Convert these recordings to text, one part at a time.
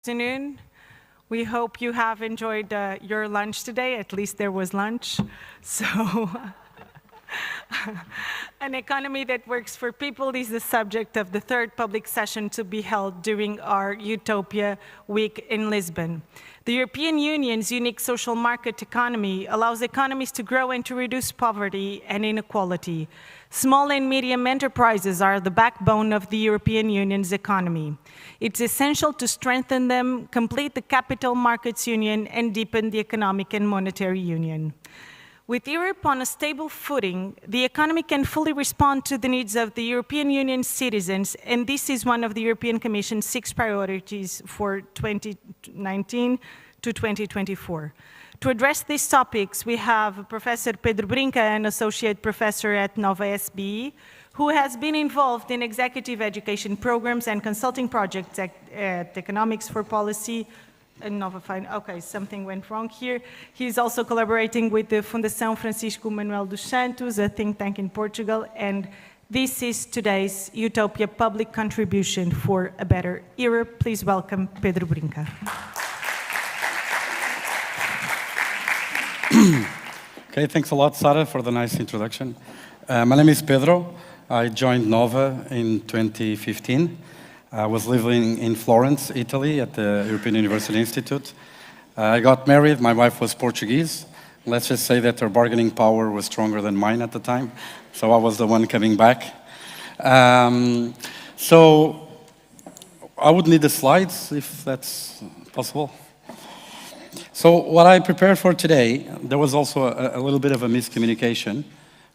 Afternoon. We hope you have enjoyed your lunch today. At least there was lunch. So, an economy that works for people is the subject of the third public session to be held during our Utopia week in Lisbon. The European Union's unique social market economy allows economies to grow and to reduce poverty and inequality. Small and medium enterprises are the backbone of the European Union's economy. It's essential to strengthen them, complete the capital markets union, and deepen the economic and monetary union. With Europe on a stable footing, the economy can fully respond to the needs of the European Union citizens, and this is one of the European Commission's 6 priorities for 2019 to 2024. To address these topics, we have Professor Pedro Brinca, an associate professor at Nova SBE, who has been involved in executive education programs and consulting projects at Economics for Policy. Nova Fine. Okay, something went wrong here. He's also collaborating with the Fundação Francisco Manuel dos Santos, a think tank in Portugal, and this is today's Utopia public contribution for a better Europe. Please welcome Pedro Brinca. Okay, thanks a lot, Sara, for the nice introduction. My name is Pedro. I joined Nova in 2015. I was living in Florence, Italy, at the European University Institute. I got married. My wife was Portuguese. Let's just say that her bargaining power was stronger than mine at the time, so I was the one coming back. So I would need the slides, if that's possible. So what I prepared for today, there was also a little bit of a miscommunication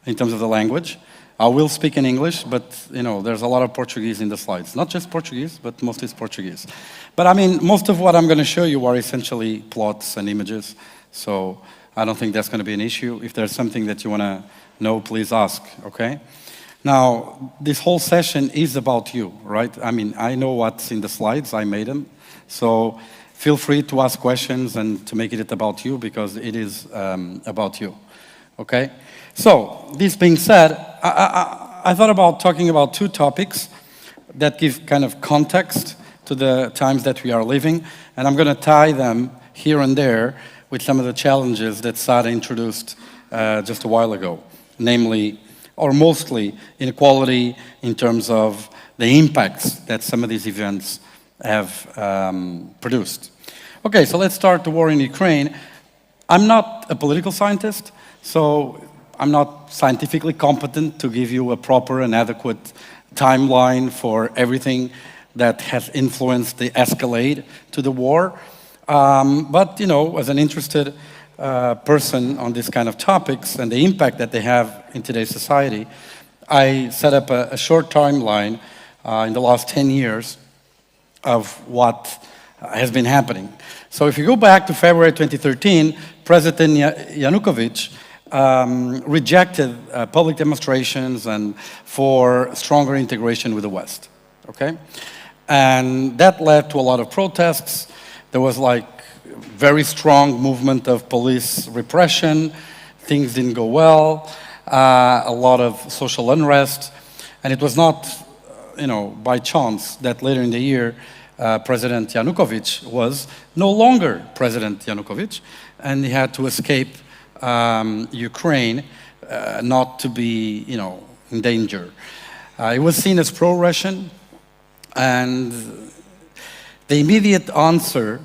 in terms of the language. I will speak in English, but there's a lot of Portuguese in the slides. Not just Portuguese, but mostly it's Portuguese. But I mean, most of what I'm going to show you are essentially plots and images, so I don't think that's going to be an issue. If there's something that you want to know, please ask, okay? Now, this whole session is about you, right? I mean, I know what's in the slides, I made them, so feel free to ask questions and to make it about you, because it is about you, okay? So, this being said, I thought about talking about 2 topics that give kind of context to the times that we are living, and I'm going to tie them here and there with some of the challenges that Sara introduced just a while ago, namely, or mostly, inequality in terms of the impacts that some of these events have produced. Okay, so let's start the war in Ukraine. I'm not a political scientist, so I'm not scientifically competent to give you a proper and adequate timeline for everything that has influenced the escalate to the war. But, as an interested person on these kind of topics and the impact that they have in today's society, I set up a short timeline in the last 10 years of what has been happening. So if you go back to February 2013, President Yanukovych rejected public demonstrations and for stronger integration with the West, okay? And that led to a lot of protests. There was like very strong movement of police repression. Things didn't go well. A lot of social unrest. And it was not, by chance that later in the year, President Yanukovych was no longer President Yanukovych, and he had to escape Ukraine, not to be, in danger. It was seen as pro-Russian, and the immediate answer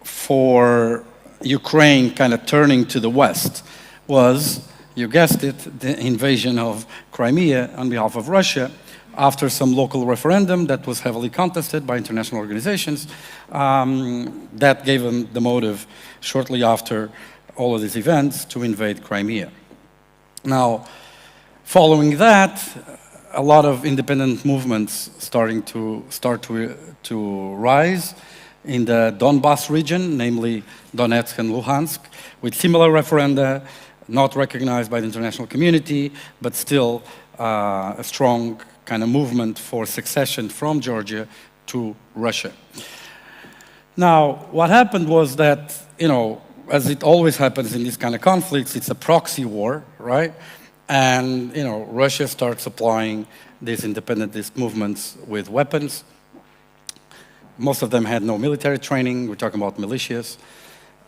for Ukraine kind of turning to the West was, you guessed it, the invasion of Crimea on behalf of Russia, after some local referendum that was heavily contested by international organizations. That gave them the motive shortly after all of these events to invade Crimea. Now, following that, a lot of independent movements start to rise in the Donbass region, namely Donetsk and Luhansk, with similar referenda, not recognized by the international community, but still a strong kind of movement for succession from Georgia to Russia. Now, what happened was that, as it always happens in these kind of conflicts, it's a proxy war, right? And, Russia starts supplying these independentist movements with weapons. most of them had no military training. We're talking about militias.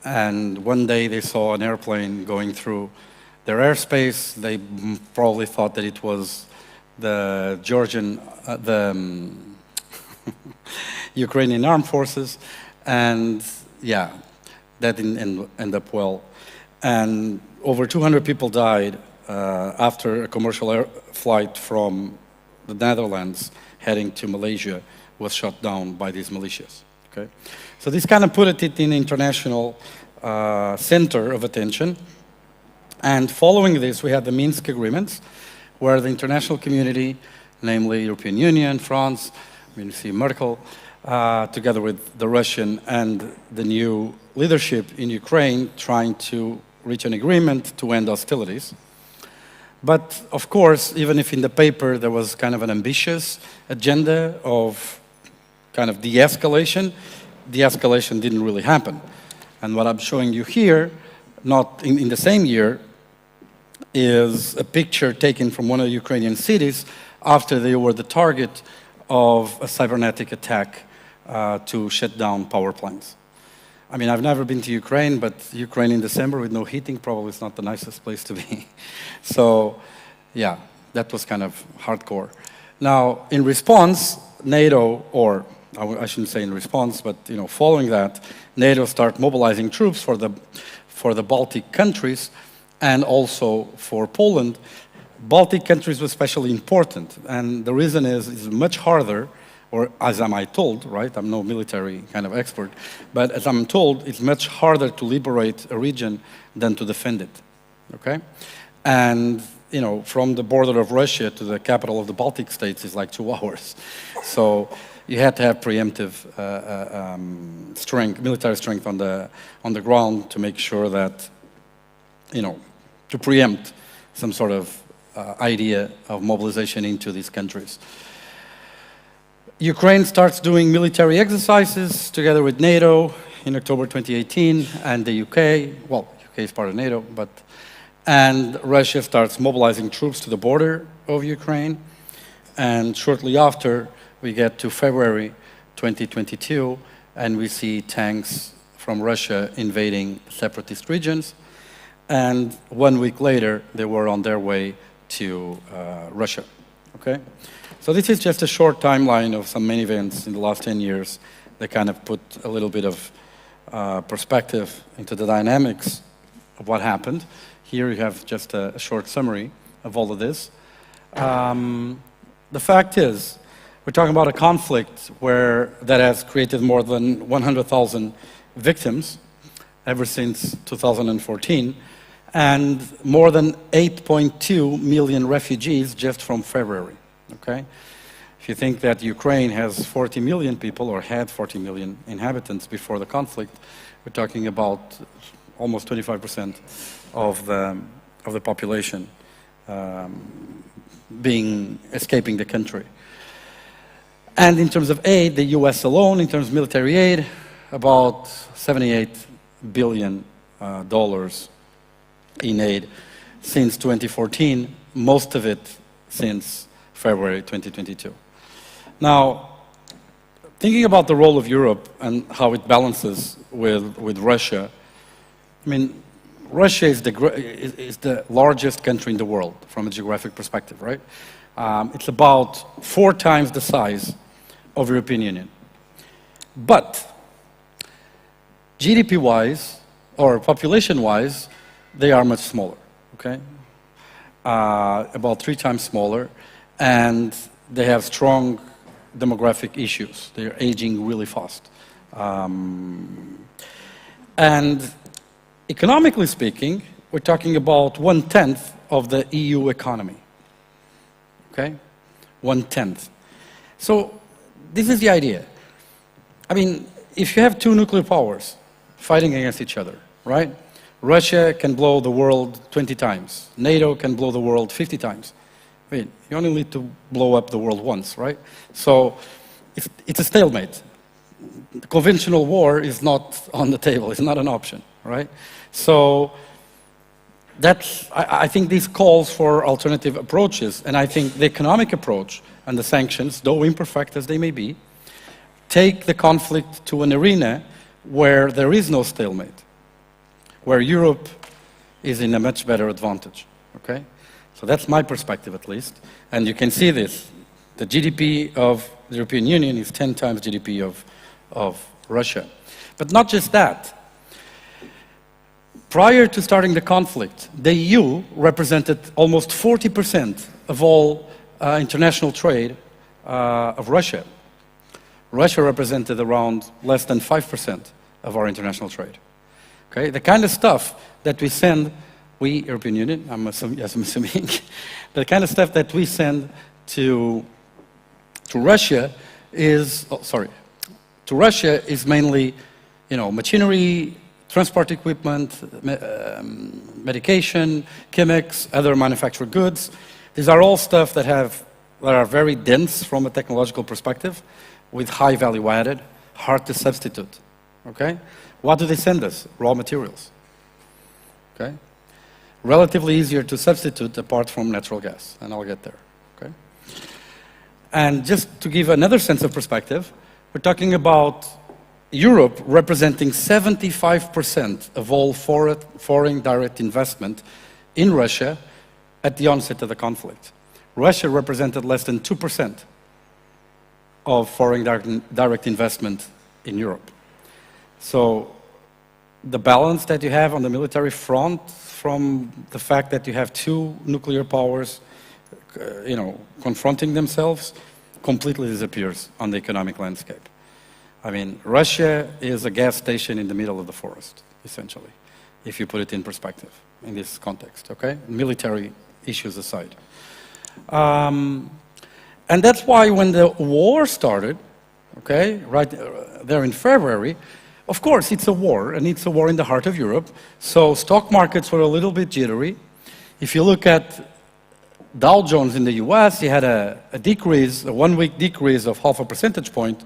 And one day they saw an airplane going through their airspace. They probably thought that it was the Ukrainian armed forces. And yeah, that didn't end up well. And over 200 people died after a commercial air flight from the Netherlands heading to Malaysia was shot down by these militias. Okay? So this kind of put it in international center of attention. And following this, we had the Minsk agreements, where the international community, namely European Union, France, you see Merkel, together with the Russian and the new leadership in Ukraine, trying to reach an agreement to end hostilities. But of course, even if in the paper there was kind of an ambitious agenda of kind of de-escalation, the escalation didn't really happen. And what I'm showing you here, not in the same year, is a picture taken from one of the Ukrainian cities after they were the target of a cybernetic attack to shut down power plants. I mean, I've never been to Ukraine, but Ukraine in December with no heating probably is not the nicest place to be. So, yeah, that was kind of hardcore. Now, in response, NATO, or I shouldn't say in response, but following that, NATO started mobilizing troops for the Baltic countries and also for Poland. Baltic countries were especially important, and the reason is it's much harder, or as am I told, right? I'm no military kind of expert, but as I'm told, it's much harder to liberate a region than to defend it, okay? And, from the border of Russia to the capital of the Baltic states is like 2 hours. So you had to have preemptive strength, military strength on the ground to make sure that, to preempt some sort of idea of mobilization into these countries. Ukraine starts doing military exercises together with NATO in October 2018, and the UK, well, UK is part of NATO, and Russia starts mobilizing troops to the border of Ukraine, and shortly after, we get to February 2022, and we see tanks from Russia invading separatist regions, and 1 week later, they were on their way to Russia, okay? So this is just a short timeline of some main events in the last 10 years that kind of put a little bit of perspective into the dynamics of what happened. Here you have just a short summary of all of this. The fact is, we're talking about a conflict that has created more than 100,000 victims ever since 2014, and more than 8.2 million refugees just from February. Okay? If you think that Ukraine has 40 million people, or had 40 million inhabitants before the conflict, we're talking about almost 25% of the population escaping the country. And in terms of aid, the US alone, in terms of military aid, about $78 billion in aid since 2014, most of it since February 2022. Now, thinking about the role of Europe and how it balances with Russia, I mean, Russia is the largest country in the world from a geographic perspective, right? It's about 4 times the size of the European Union. But GDP-wise, or population-wise, they are much smaller, okay? About 3 times smaller, and they have strong demographic issues. They're aging really fast. And economically speaking, we're talking about 1/10 of the EU economy, okay? 1/10. So this is the idea. I mean, if you have 2 nuclear powers fighting against each other, right? Russia can blow the world 20 times. NATO can blow the world 50 times. I mean, you only need to blow up the world once, right? So it's a stalemate. The conventional war is not on the table. It's not an option, right? So I think this calls for alternative approaches, and I think the economic approach and the sanctions, though imperfect as they may be, take the conflict to an arena where there is no stalemate, where Europe is in a much better advantage, okay? So that's my perspective, at least. And you can see this. The GDP of the European Union is 10 times GDP of Russia. But not just that. Prior to starting the conflict, the EU represented almost 40% of all international trade of Russia. Russia represented around less than 5% of our international trade. Okay? The kind of stuff that we send, we, European Union, I'm assuming, the kind of stuff that we send to Russia is, to Russia is mainly, machinery, transport equipment, medication, chemics, other manufactured goods. These are all stuff that are very dense from a technological perspective, with high value added, hard to substitute. Okay? What do they send us? Raw materials. Okay? Relatively easier to substitute apart from natural gas, and I'll get there. Okay? And just to give another sense of perspective, we're talking about Europe representing 75% of all foreign direct investment in Russia at the onset of the conflict. Russia represented less than 2% of foreign direct investment in Europe. So the balance that you have on the military front from the fact that you have two nuclear powers confronting themselves completely disappears on the economic landscape. I mean, Russia is a gas station in the middle of the forest, essentially, if you put it in perspective in this context, okay? Military issues aside. And that's why when the war started, okay, right there in February, of course it's a war, and it's a war in the heart of Europe, so stock markets were a little bit jittery. If you look at Dow Jones in the US, he had a decrease, a one-week decrease of 0.5 percentage point.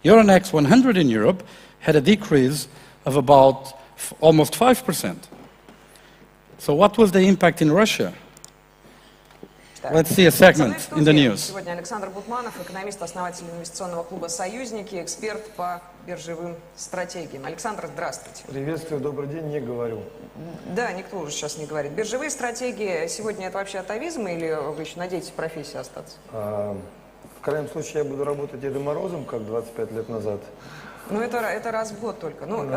Euronext 100 in Europe had a decrease of about almost 5%. So what was the impact in Russia? Let's see a segment in the news. Сегодня Александр Бутманов, экономист, основатель инвестиционного клуба «Союзники», эксперт по биржевым стратегиям. Александр, здравствуйте. Приветствую, добрый день, не говорю. Да, никто уже сейчас не говорит. Биржевые стратегии сегодня это вообще атовизм или вы еще надеетесь в профессии остаться? В крайнем случае я буду работать Дедом Морозом, как 25 лет назад. Ну, это раз в год только. Ну,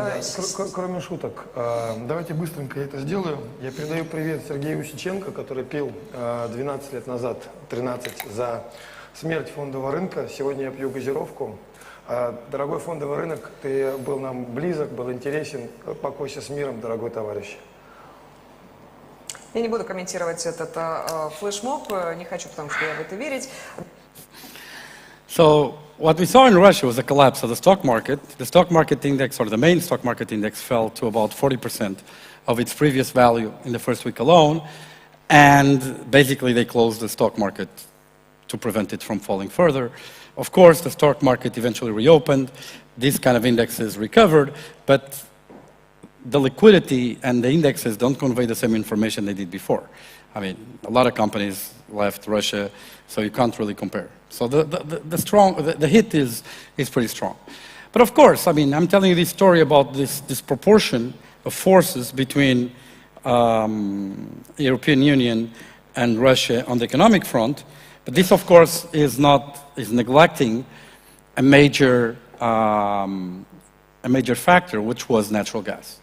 Кроме шуток, давайте быстренько я это сделаю. Я передаю привет Сергею Усиченко, который пил 12 лет назад, 13, за смерть фондового рынка. Сегодня я пью газировку. Дорогой фондовый рынок, ты был нам близок, был интересен. Покойся с миром, дорогой товарищ. Я не буду комментировать этот флешмоб, не хочу, потому что я в это верить. So what we saw in Russia was a collapse of the stock market. The stock market index, or the main stock market index, fell to about 40% of its previous value in the first week alone. And basically they closed the stock market to prevent it from falling further. Of course, the stock market eventually reopened. These kind of indexes recovered, but the liquidity and the indexes don't convey the same information they did before. I mean, a lot of companies left Russia, so you can't really compare. So the hit is pretty strong. But of course, I mean, I'm telling you this story about this disproportion of forces between the European Union and Russia on the economic front. But this, of course, is neglecting a major factor, which was natural gas.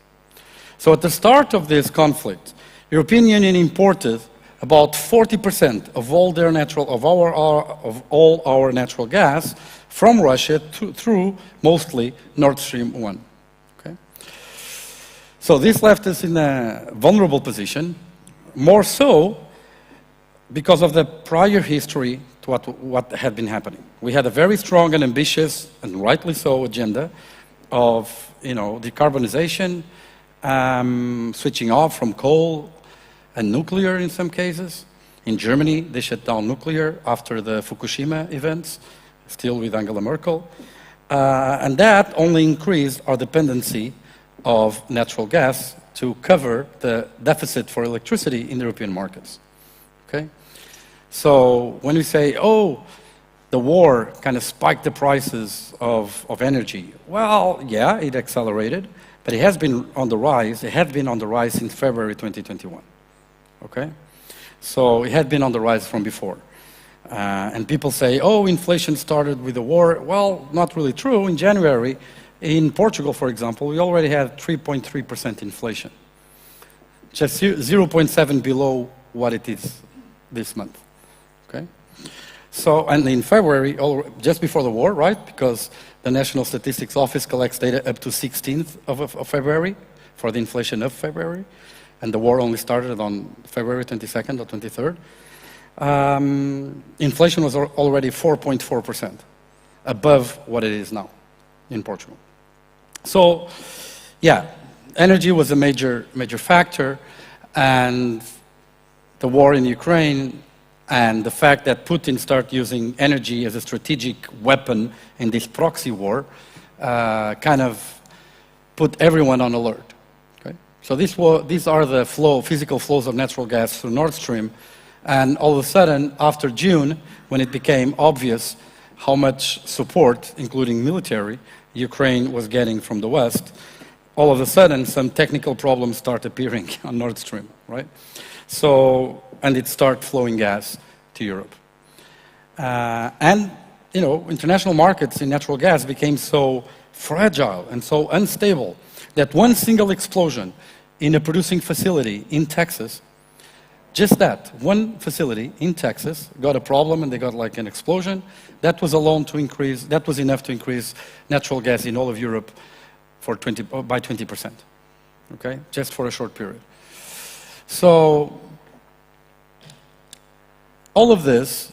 So at the start of this conflict, European Union imported about 40% of all our natural gas from Russia through mostly Nord Stream 1. Okay? So this left us in a vulnerable position, more so because of the prior history to what had been happening. We had a very strong and ambitious, and rightly so, agenda of decarbonization, switching off from coal and nuclear in some cases. In Germany, they shut down nuclear after the Fukushima events, still with Angela Merkel. And that only increased our dependency of natural gas to cover the deficit for electricity in the European markets. Okay? So when we say, oh, the war kind of spiked the prices of energy. Well, yeah, it accelerated, but it has been on the rise. It had been on the rise since February 2021, okay? So it had been on the rise from before. And people say, oh, inflation started with the war. Well, not really true. In January, in Portugal, for example, we already had 3.3% inflation, just 0.7 below what it is this month, okay? So, and in February, just before the war, right, because the National Statistics Office collects data up to 16th of February for the inflation of February, and the war only started on February 22nd or 23rd, inflation was already 4.4%, above what it is now in Portugal. So, yeah, energy was a major factor, and the war in Ukraine and the fact that Putin started using energy as a strategic weapon in this proxy war kind of put everyone on alert. Okay? So these are the physical flows of natural gas through Nord Stream, and all of a sudden, after June, when it became obvious how much support, including military, Ukraine was getting from the West, all of a sudden some technical problems start appearing on Nord Stream, right? So, and it started flowing gas to Europe. And, you know, international markets in natural gas became so fragile and so unstable that one single explosion in a producing facility in Texas, just that, one facility in Texas got a problem and they got like an explosion. That was that was enough to increase natural gas in all of Europe by 20%, okay? Just for a short period. So, all of this,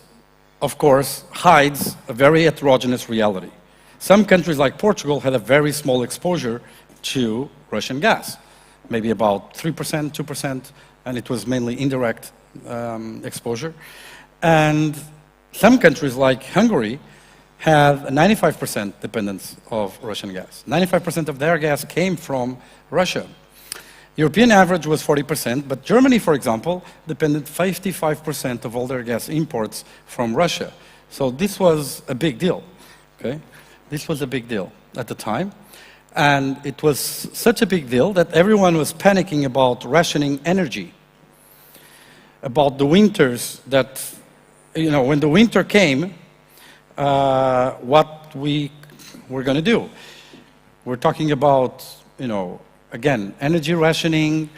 of course, hides a very heterogeneous reality. Some countries like Portugal had a very small exposure to Russian gas, maybe about 3%, 2%, and it was mainly indirect exposure. And some countries like Hungary have a 95% dependence of Russian gas. 95% of their gas came from Russia. European average was 40%, but Germany, for example, depended 55% of all their gas imports from Russia. So this was a big deal, okay? This was a big deal at the time. And it was such a big deal that everyone was panicking about rationing energy, about the winters that, you know, when the winter came, what we were going to do. We're talking about, you know, again, energy rationing,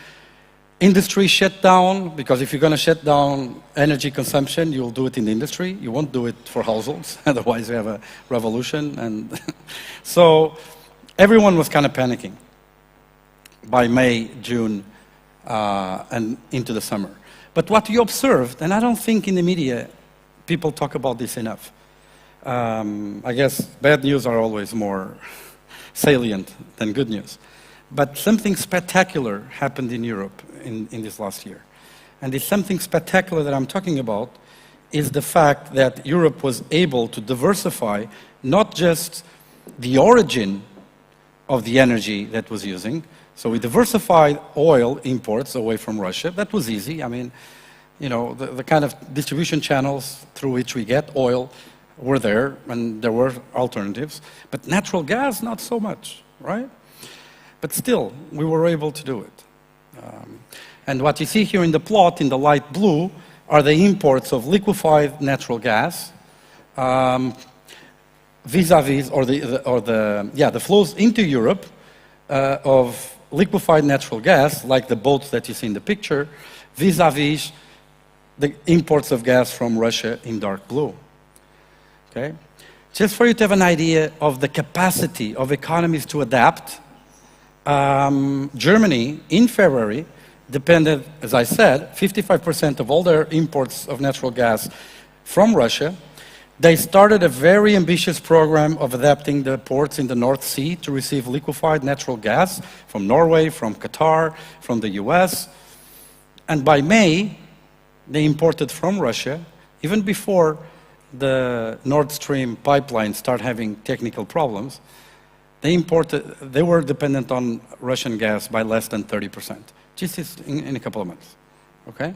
industry shutdown, because if you're going to shut down energy consumption, you'll do it in the industry. You won't do it for households, otherwise you have a revolution. And so everyone was kind of panicking by May, June, and into the summer. But what you observed, and I don't think in the media people talk about this enough. I guess bad news are always more salient than good news. But something spectacular happened in Europe in this last year. And this something spectacular that I'm talking about is the fact that Europe was able to diversify not just the origin of the energy that was using. So we diversified oil imports away from Russia. That was easy. I mean, you know, the kind of distribution channels through which we get oil were there, and there were alternatives. But natural gas, not so much, right? But still, we were able to do it. And what you see here in the plot, in the light blue, are the imports of liquefied natural gas vis-a-vis, the flows into Europe of liquefied natural gas, like the boats that you see in the picture, vis-a-vis the imports of gas from Russia in dark blue. Okay? Just for you to have an idea of the capacity of economies to adapt, Germany, in February, depended, as I said, 55% of all their imports of natural gas from Russia. They started a very ambitious program of adapting the ports in the North Sea to receive liquefied natural gas from Norway, from Qatar, from the US. And by May, they imported from Russia, even before the Nord Stream pipeline started having technical problems, they were dependent on Russian gas by less than 30%, just in a couple of months, okay?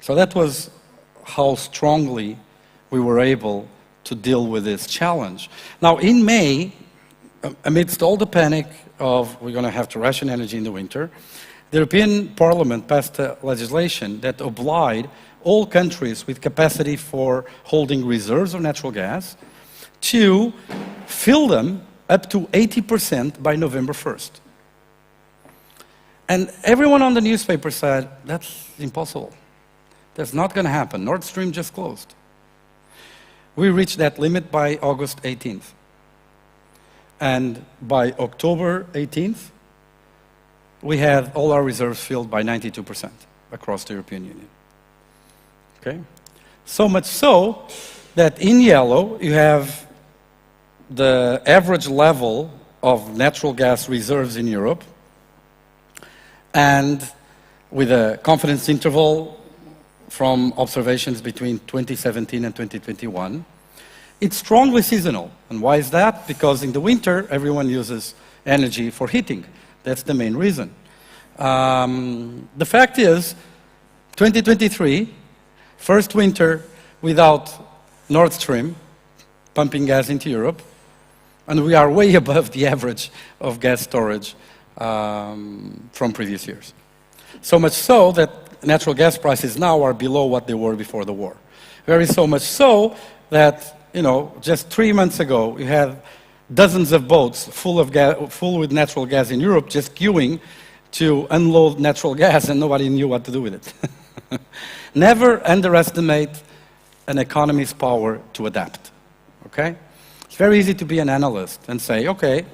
So that was how strongly we were able to deal with this challenge. Now, in May, amidst all the panic of we're going to have to ration energy in the winter, the European Parliament passed a legislation that obliged all countries with capacity for holding reserves of natural gas to fill them up to 80% by November 1st. And everyone on the newspaper said, that's impossible. That's not going to happen. Nord Stream just closed. We reached that limit by August 18th. And by October 18th, we had all our reserves filled by 92% across the European Union. Okay? So much so that in yellow you have the average level of natural gas reserves in Europe, and with a confidence interval from observations between 2017 and 2021. It's strongly seasonal. And why is that? Because in the winter, everyone uses energy for heating. That's the main reason. The fact is, 2023, first winter without Nord Stream pumping gas into Europe, and we are way above the average of gas storage from previous years. So much so that natural gas prices now are below what they were before the war. Very so much so that, you know, just 3 months ago, you had dozens of boats full with natural gas in Europe just queuing to unload natural gas, and nobody knew what to do with it. Never underestimate an economy's power to adapt, okay? It's very easy to be an analyst and say, okay,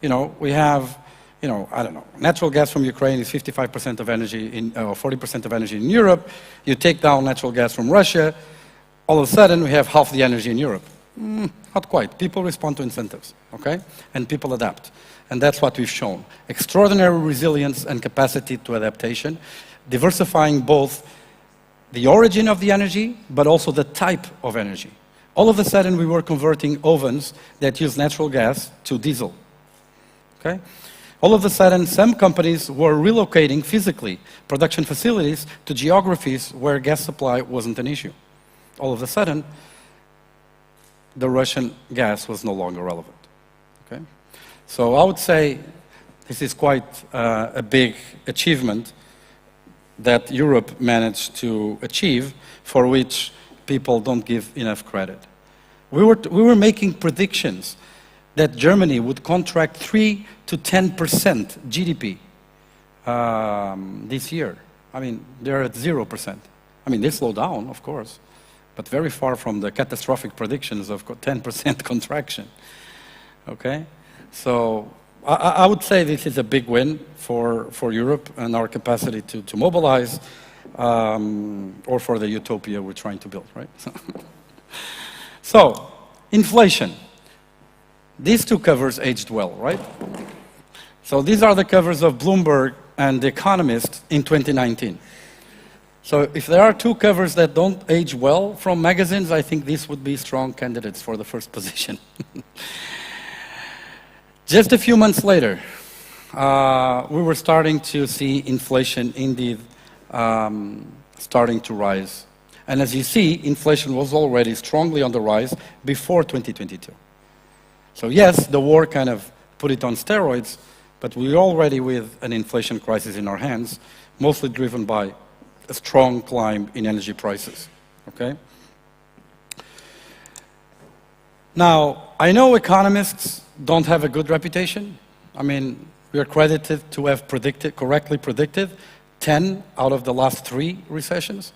you know, we have, you know, I don't know, natural gas from Ukraine is 55% of energy, in, 40% of energy in Europe. You take down natural gas from Russia, all of a sudden we have half the energy in Europe. Not quite. People respond to incentives, okay? And people adapt. And that's what we've shown. Extraordinary resilience and capacity to adaptation, diversifying both the origin of the energy, but also the type of energy. All of a sudden we were converting ovens that use natural gas to diesel, okay? All of a sudden, some companies were relocating physically production facilities to geographies where gas supply wasn't an issue. All of a sudden, the Russian gas was no longer relevant. Okay? So I would say this is quite a big achievement that Europe managed to achieve, for which people don't give enough credit. We were making predictions that Germany would contract 3 to 10% GDP this year. I mean, they're at 0%. I mean, they slow down, of course, but very far from the catastrophic predictions of 10% contraction. Okay? So I would say this is a big win for Europe and our capacity to mobilize, or for the utopia we're trying to build, right? So, inflation. These two covers aged well, right? So these are the covers of Bloomberg and The Economist in 2019. So if there are two covers that don't age well from magazines, I think these would be strong candidates for the first position. Just a few months later, we were starting to see inflation indeed starting to rise. And as you see, inflation was already strongly on the rise before 2022. So yes, the war kind of put it on steroids, but we're already with an inflation crisis in our hands, mostly driven by a strong climb in energy prices, okay? Now, I know economists don't have a good reputation. I mean, we are credited to have correctly predicted 10 out of the last 3 recessions.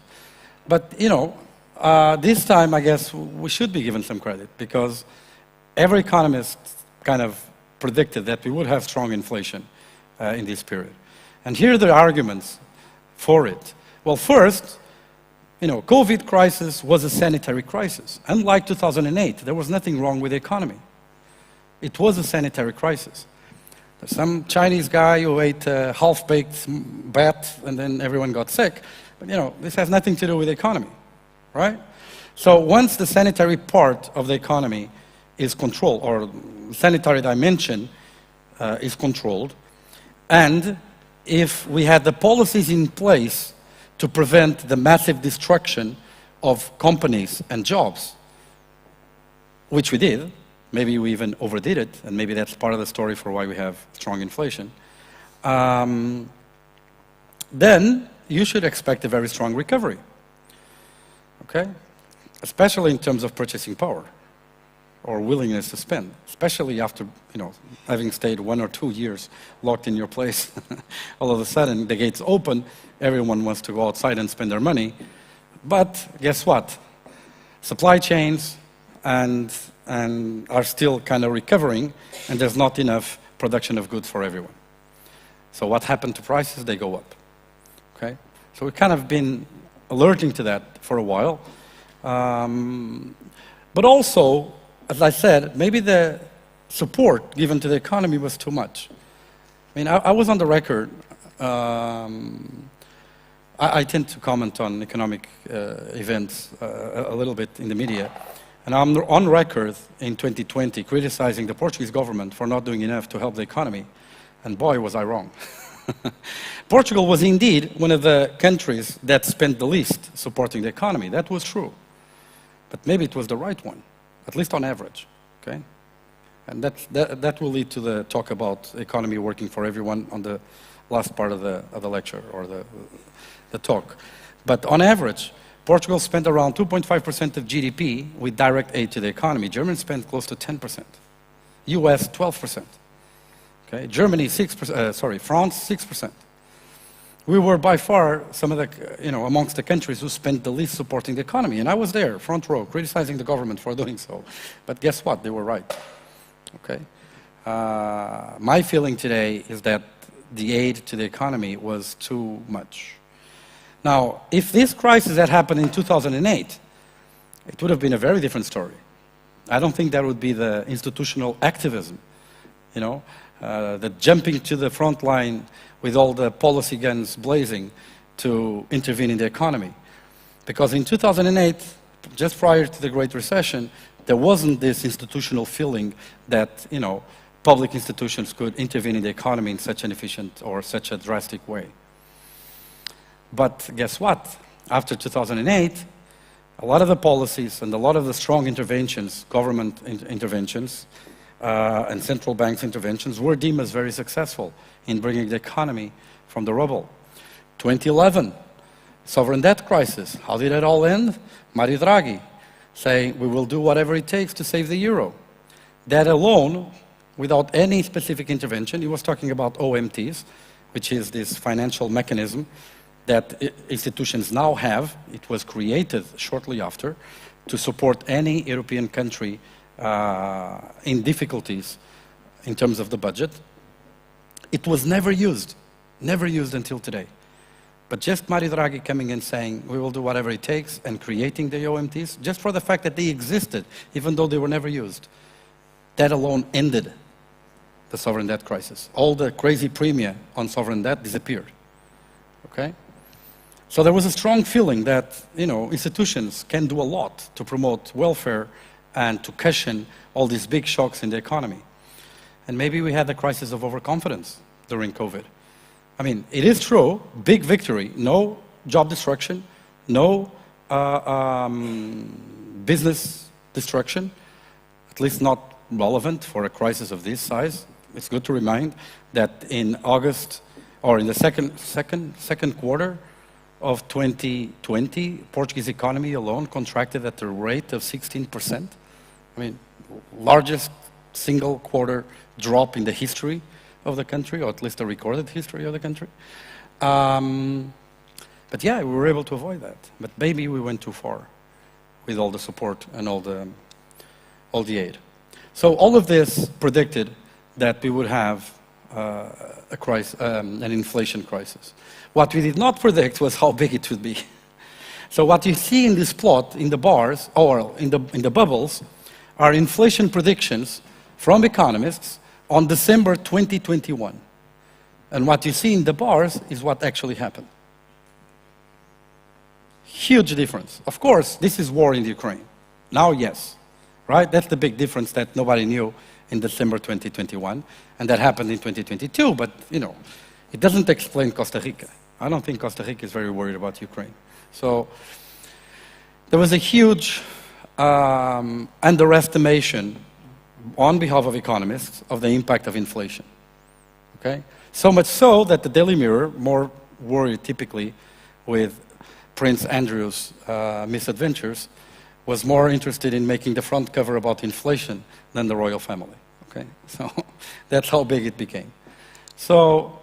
But, you know, this time, I guess, we should be given some credit, because every economist kind of predicted that we would have strong inflation in this period. And here are the arguments for it. Well, first, you know, COVID crisis was a sanitary crisis. Unlike 2008, there was nothing wrong with the economy. It was a sanitary crisis. There's some Chinese guy who ate a half-baked bat and then everyone got sick. But, you know, this has nothing to do with the economy, right? So once the sanitary part of the economy is controlled, or sanitary dimension is controlled, and if we had the policies in place to prevent the massive destruction of companies and jobs, which we did, maybe we even overdid it, and maybe that's part of the story for why we have strong inflation, then you should expect a very strong recovery, okay? Especially in terms of purchasing power or willingness to spend, especially after, having stayed 1 or 2 years locked in your place. All of a sudden, the gates open, everyone wants to go outside and spend their money. But guess what? Supply chains are still kind of recovering, and there's not enough production of goods for everyone. So what happened to prices? They go up, okay? So we've kind of been alerting to that for a while. But also, as I said, maybe the support given to the economy was too much. I mean, I was on the record. I tend to comment on economic events a little bit in the media. And I'm on record in 2020 criticizing the Portuguese government for not doing enough to help the economy. And boy, was I wrong. Portugal was indeed one of the countries that spent the least supporting the economy. That was true. But maybe it was the right one, at least on average, okay? And that will lead to the talk about economy working for everyone on the last part of the lecture, or the talk. But on average, Portugal spent around 2.5% of GDP with direct aid to the economy. Germany spent close to 10%. US, 12%. Okay? Germany, France, 6%. We were by far some of the, amongst the countries who spent the least supporting the economy. And I was there, front row, criticizing the government for doing so. But guess what? They were right. Okay? My feeling today is that the aid to the economy was too much. Now, if this crisis had happened in 2008, it would have been a very different story. I don't think that would be the institutional activism, the jumping to the front line with all the policy guns blazing to intervene in the economy. Because in 2008, just prior to the Great Recession, there wasn't this institutional feeling that, public institutions could intervene in the economy in such an efficient or such a drastic way. But guess what? After 2008, a lot of the policies and a lot of the strong interventions, government interventions, and central banks' interventions were deemed as very successful in bringing the economy from the rubble. 2011, sovereign debt crisis. How did it all end? Mario Draghi saying we will do whatever it takes to save the euro. That alone, without any specific intervention, he was talking about OMTs, which is this financial mechanism that institutions now have. It was created shortly after to support any European country in difficulties in terms of the budget. It was never used until today. But just Mario Draghi coming and saying, we will do whatever it takes, and creating the OMTs, just for the fact that they existed, even though they were never used, that alone ended the sovereign debt crisis. All the crazy premia on sovereign debt disappeared, okay? So there was a strong feeling that, institutions can do a lot to promote welfare and to cushion all these big shocks in the economy. And maybe we had the crisis of overconfidence during COVID. I mean, it is true, big victory, no job destruction, no business destruction, at least not relevant for a crisis of this size. It's good to remind that in August, or in the second quarter of 2020, Portuguese economy alone contracted at a rate of 16%. I mean, largest single quarter drop in the history of the country, or at least the recorded history of the country. But yeah, we were able to avoid that. But maybe we went too far with all the support and all the aid. So all of this predicted that we would have an inflation crisis. What we did not predict was how big it would be. So what you see in this plot, in the bars, or in the bubbles, are inflation predictions from economists on December 2021. And what you see in the bars is what actually happened. Huge difference. Of course, this is war in Ukraine. Now, yes, right? That's the big difference that nobody knew in December 2021, and that happened in 2022, but, it doesn't explain Costa Rica. I don't think Costa Rica is very worried about Ukraine. So, there was a huge underestimation on behalf of economists of the impact of inflation. Okay? So much so that the Daily Mirror, more worried typically with Prince Andrew's misadventures, was more interested in making the front cover about inflation than the royal family. Okay? So that's how big it became. So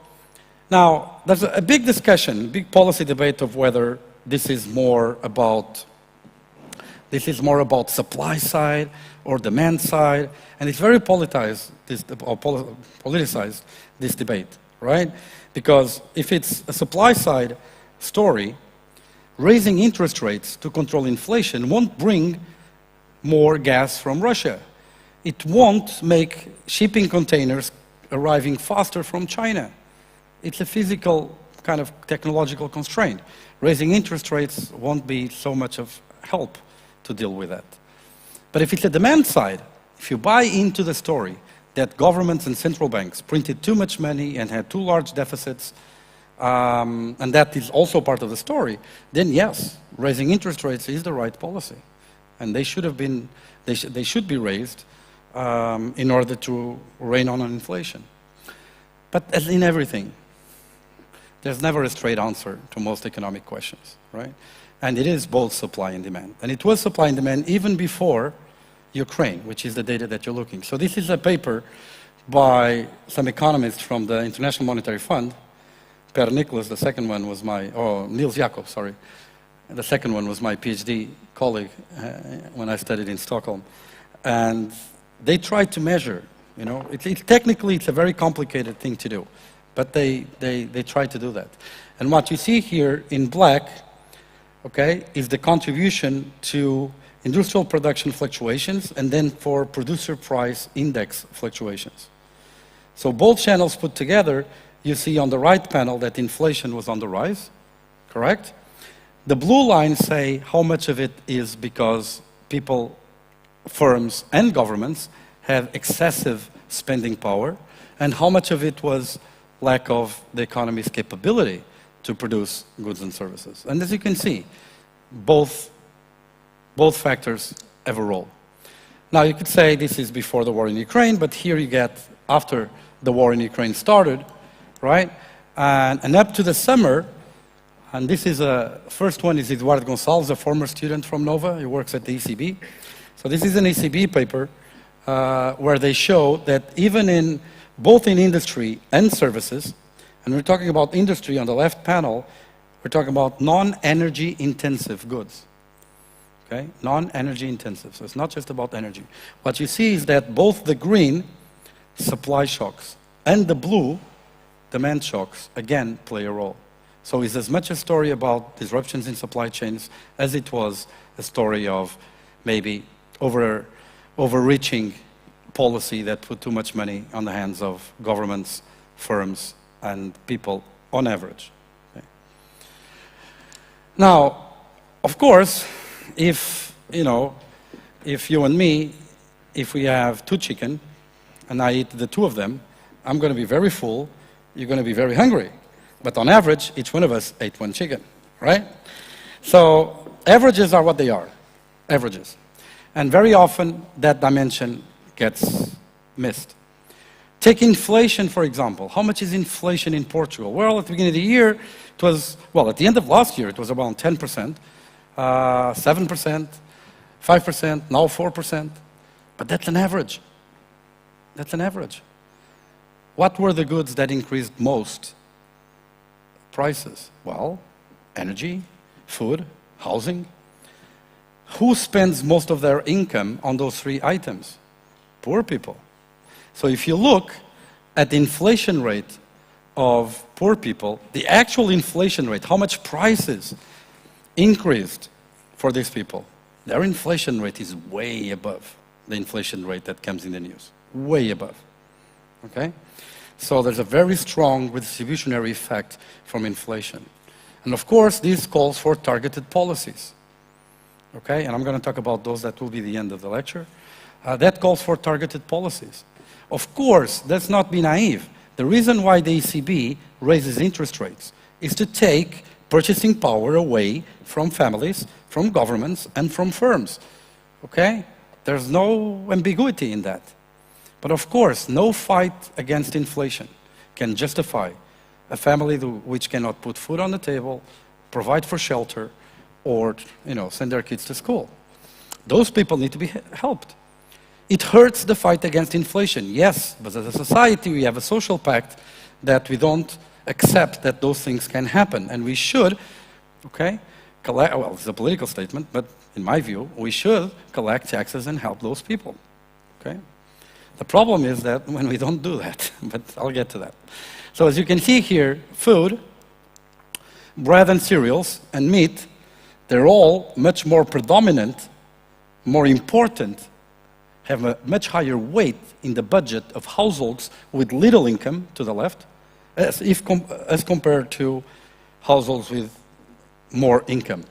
now there's a big discussion, big policy debate of whether this is more about supply side or demand side, and it's very politicized, this debate, right? Because if it's a supply side story, raising interest rates to control inflation won't bring more gas from Russia. It won't make shipping containers arriving faster from China. It's a physical kind of technological constraint. Raising interest rates won't be so much of help to deal with that. But if it's a demand side, if you buy into the story that governments and central banks printed too much money and had too large deficits, and that is also part of the story, then yes, raising interest rates is the right policy. And they should have been, they should be raised in order to rein on inflation. But as in everything, there's never a straight answer to most economic questions, right? And it is both supply and demand. And it was supply and demand even before Ukraine, which is the data that you're looking. So this is a paper by some economists from the International Monetary Fund. Per Nicholas, the second one was Niels Jakob, sorry. The second one was my PhD colleague when I studied in Stockholm. And they tried to measure, you know, technically it's a very complicated thing to do, but they tried to do that. And what you see here in black, okay, is the contribution to industrial production fluctuations and then for producer price index fluctuations. So both channels put together, you see on the right panel that inflation was on the rise, correct? The blue lines say how much of it is because people, firms and governments have excessive spending power, and how much of it was lack of the economy's capability to produce goods and services. And as you can see, both factors have a role. Now you could say this is before the war in Ukraine, but here you get after the war in Ukraine started, right? And up to the summer, and this is first one is Eduardo Gonçalves, a former student from Nova. He works at the ECB. So this is an ECB paper where they show that even both in industry and services, and we're talking about industry on the left panel, we're talking about non-energy intensive goods. Okay? Non-energy intensive. So it's not just about energy. What you see is that both the green, supply shocks, and the blue, demand shocks, again, play a role. So it's as much a story about disruptions in supply chains as it was a story of maybe overreaching policy that put too much money on the hands of governments, firms, and people on average. Okay. Now, of course, if you and me, if we have 2 chicken and I eat the 2 of them, I'm going to be very full, you're going to be very hungry. But on average, each one of us ate 1 chicken, right? So averages are what they are, averages. And very often that dimension gets missed. Take inflation, for example. How much is inflation in Portugal? Well, at the beginning of the year, it was, well, at the end of last year, it was around 10%, 7%, 5%, now 4%. But that's an average. That's an average. What were the goods that increased most prices? Well, energy, food, housing. Who spends most of their income on those 3 items? Poor people. So if you look at the inflation rate of poor people, the actual inflation rate, how much prices increased for these people, their inflation rate is way above the inflation rate that comes in the news. Way above. Okay? So there's a very strong redistributionary effect from inflation. And of course, this calls for targeted policies. Okay? And I'm going to talk about those. That will be the end of the lecture. That calls for targeted policies. Of course, let's not be naive. The reason why the ECB raises interest rates is to take purchasing power away from families, from governments, and from firms. Okay? There's no ambiguity in that. But of course, no fight against inflation can justify a family which cannot put food on the table, provide for shelter, or send their kids to school. Those people need to be helped. It hurts the fight against inflation, yes, but as a society we have a social pact that we don't accept that those things can happen, and we should, well, it's a political statement, but in my view, we should collect taxes and help those people, okay? The problem is that when we don't do that, but I'll get to that. So as you can see here, food, bread and cereals, and meat, they're all much more predominant, more important, have a much higher weight in the budget of households with little income, to the left, as compared to households with more income.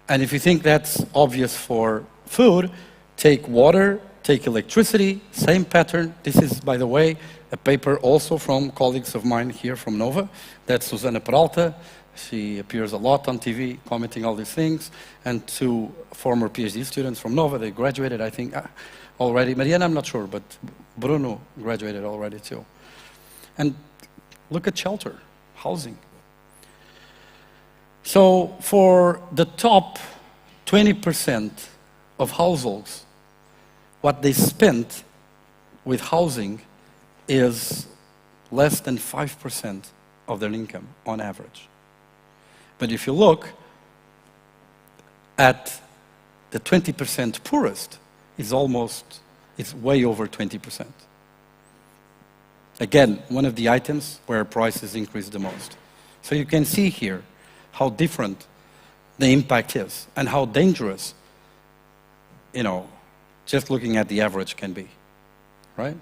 And if you think that's obvious for food, take water, take electricity, same pattern. This is, by the way, a paper also from colleagues of mine here from Nova. That's Susana Peralta. She appears a lot on TV commenting all these things. And two former PhD students from Nova, they graduated, I think, already. Mariana, I'm not sure, but Bruno graduated already too. And look at shelter, housing. So for the top 20% of households, what they spent with housing is less than 5% of their income on average. But if you look at the 20% poorest, it's way over 20%. Again, one of the items where prices increase the most. So you can see here how different the impact is and how dangerous, just looking at the average can be, right?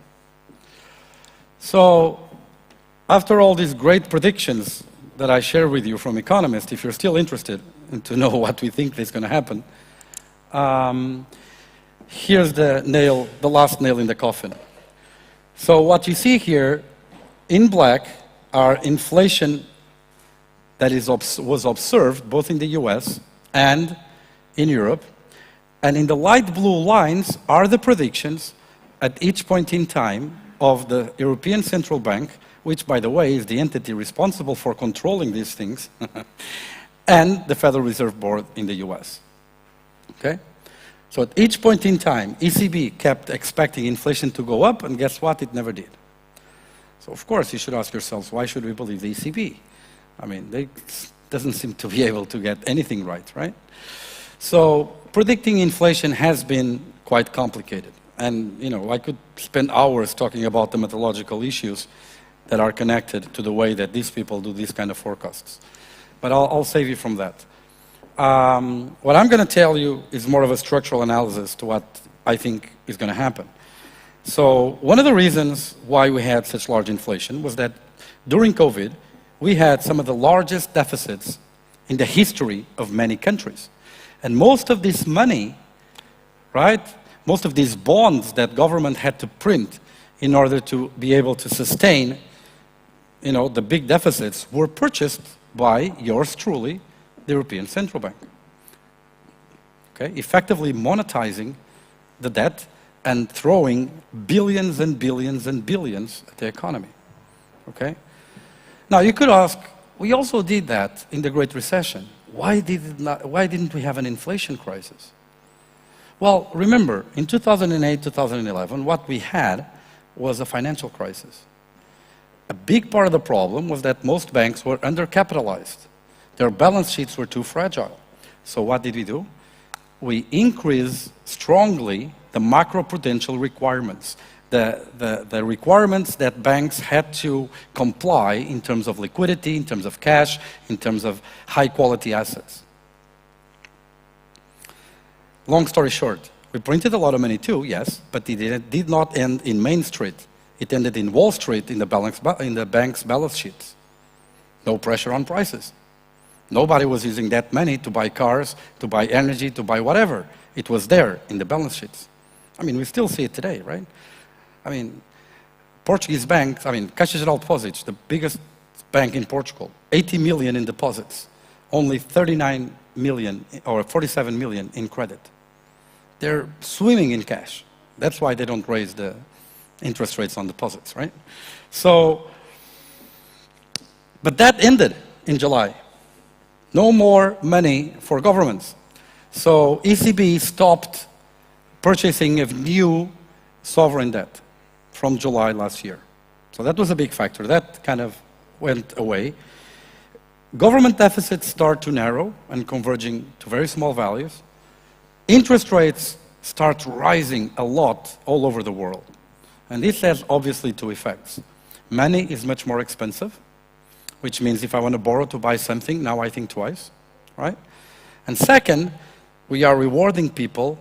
So after all these great predictions that I share with you from economists, if you're still interested in to know what we think is going to happen, here's the last nail in the coffin. So what you see here in black are inflation that was observed both in the US and in Europe. And in the light blue lines are the predictions at each point in time of the European Central Bank, which, by the way, is the entity responsible for controlling these things, and the Federal Reserve Board in the US. Okay? So at each point in time, ECB kept expecting inflation to go up, and guess what? It never did. So of course you should ask yourselves, why should we believe the ECB? I mean, they doesn't seem to be able to get anything right? So predicting inflation has been quite complicated. And I could spend hours talking about the methodological issues that are connected to the way that these people do these kind of forecasts. But I'll save you from that. What I'm going to tell you is more of a structural analysis to what I think is going to happen. So one of the reasons why we had such large inflation was that during COVID, we had some of the largest deficits in the history of many countries. And most of this money, right, most of these bonds that government had to print in order to be able to sustain, the big deficits were purchased by yours truly, the European Central Bank. Okay, effectively monetizing the debt and throwing billions and billions and billions at the economy. Okay? Now you could ask, we also did that in the Great Recession. Why didn't we have an inflation crisis? Well, remember, in 2008, 2011, what we had was a financial crisis. A big part of the problem was that most banks were undercapitalized. Their balance sheets were too fragile. So what did we do? We increased strongly the macroprudential requirements, the requirements that banks had to comply in terms of liquidity, in terms of cash, in terms of high-quality assets. Long story short, we printed a lot of money too, yes, but it did not end in Main Street. It ended in Wall Street in the bank's balance sheets. No pressure on prices. Nobody was using that money to buy cars, to buy energy, to buy whatever. It was there in the balance sheets. I mean, we still see it today, right? I mean, Portuguese banks, Caixa Geral de Depósitos, the biggest bank in Portugal, 80 million in deposits only 39 million or 47 million in credit. They're swimming in cash. That's why they don't raise the interest rates on deposits, right? So, but that ended in July. No more money for governments. So ECB stopped purchasing of new sovereign debt from July last year. So that was a big factor. That kind of went away. Government deficits start to narrow and converging to very small values. Interest rates start rising a lot all over the world. And this has obviously two effects. Money is much more expensive, which means if I want to borrow to buy something, now I think twice, right? And second, we are rewarding people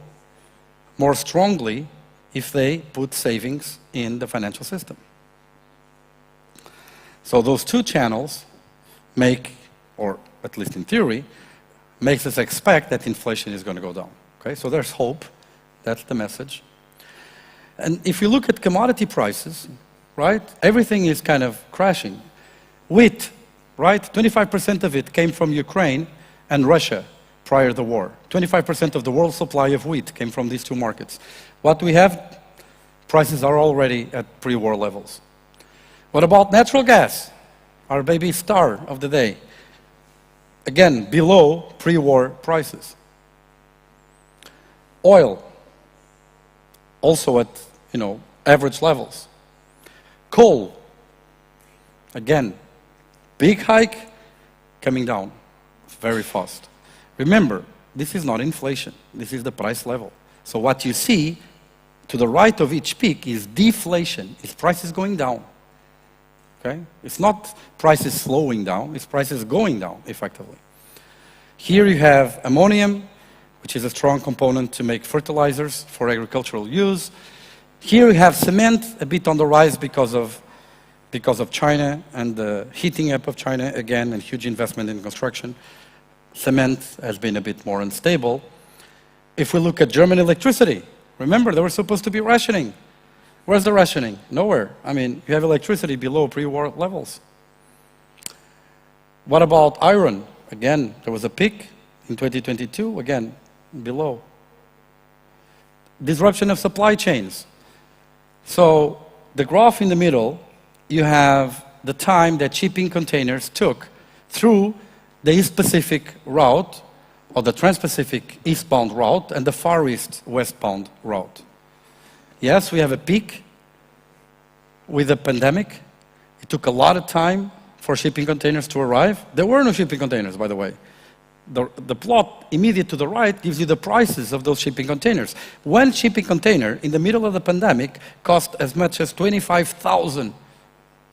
more strongly if they put savings in the financial system. So those two channels make, or at least in theory, makes us expect that inflation is going to go down. Okay, so there's hope. That's the message. And if you look at commodity prices, right, everything is kind of crashing. Wheat, right, 25% of it came from Ukraine and Russia prior to the war. 25% of the world supply of wheat came from these two markets. What we have, prices are already at pre-war levels. What about natural gas? Our baby star of the day. Again, below pre-war prices. Oil, also at, average levels. Coal, again, big hike, coming down very fast. Remember, this is not inflation. This is the price level. So what you see to the right of each peak is deflation. It's prices going down. Okay? It's not prices slowing down. It's prices going down, effectively. Here you have ammonium, which is a strong component to make fertilizers for agricultural use. Here we have cement, a bit on the rise because of China and the heating up of China again and huge investment in construction. Cement has been a bit more unstable. If we look at German electricity, remember they were supposed to be rationing. Where's the rationing? Nowhere. I mean, you have electricity below pre-war levels. What about iron? Again, there was a peak in 2022, again, below. Disruption of supply chains. So the graph in the middle, you have the time that shipping containers took through the East Pacific route, or the Trans-Pacific eastbound route, and the Far East westbound route. Yes, we have a peak with the pandemic. It took a lot of time for shipping containers to arrive. There were no shipping containers, by the way. The plot immediate to the right gives you the prices of those shipping containers. One shipping container in the middle of the pandemic cost as much as 25,000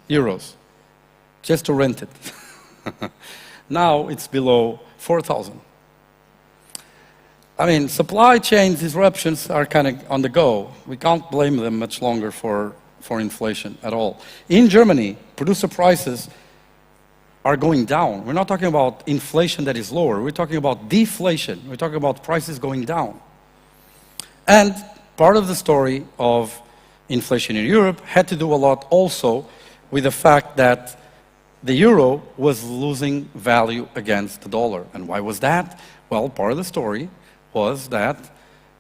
euros just to rent it. Now it's below 4,000. I mean, supply chain disruptions are kind of on the go. We can't blame them much longer for inflation at all. In Germany, producer prices are going down. We're not talking about inflation that is lower. We're talking about deflation. We're talking about prices going down. And part of the story of inflation in Europe had to do a lot also with the fact that the euro was losing value against the dollar. And why was that? Well, part of the story was that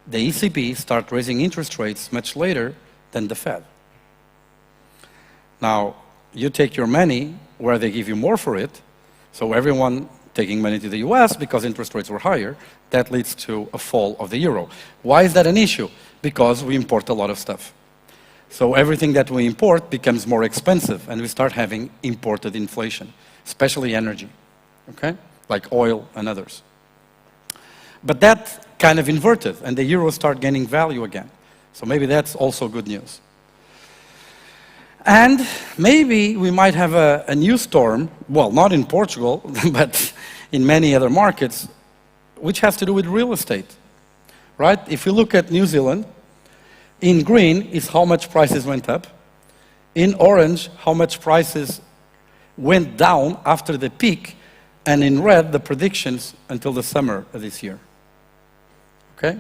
the ECB started raising interest rates much later than the Fed. Now, you take your money where they give you more for it, so everyone taking money to the US because interest rates were higher, that leads to a fall of the euro. Why is that an issue? Because we import a lot of stuff. So everything that we import becomes more expensive, and we start having imported inflation, especially energy, okay? Like oil and others. But that kind of inverted, and the euro started gaining value again. So maybe that's also good news. And maybe we might have a new storm, well, not in Portugal, but in many other markets, which has to do with real estate, right? If you look at New Zealand, in green is how much prices went up. In orange, how much prices went down after the peak, and in red, the predictions until the summer of this year. Okay?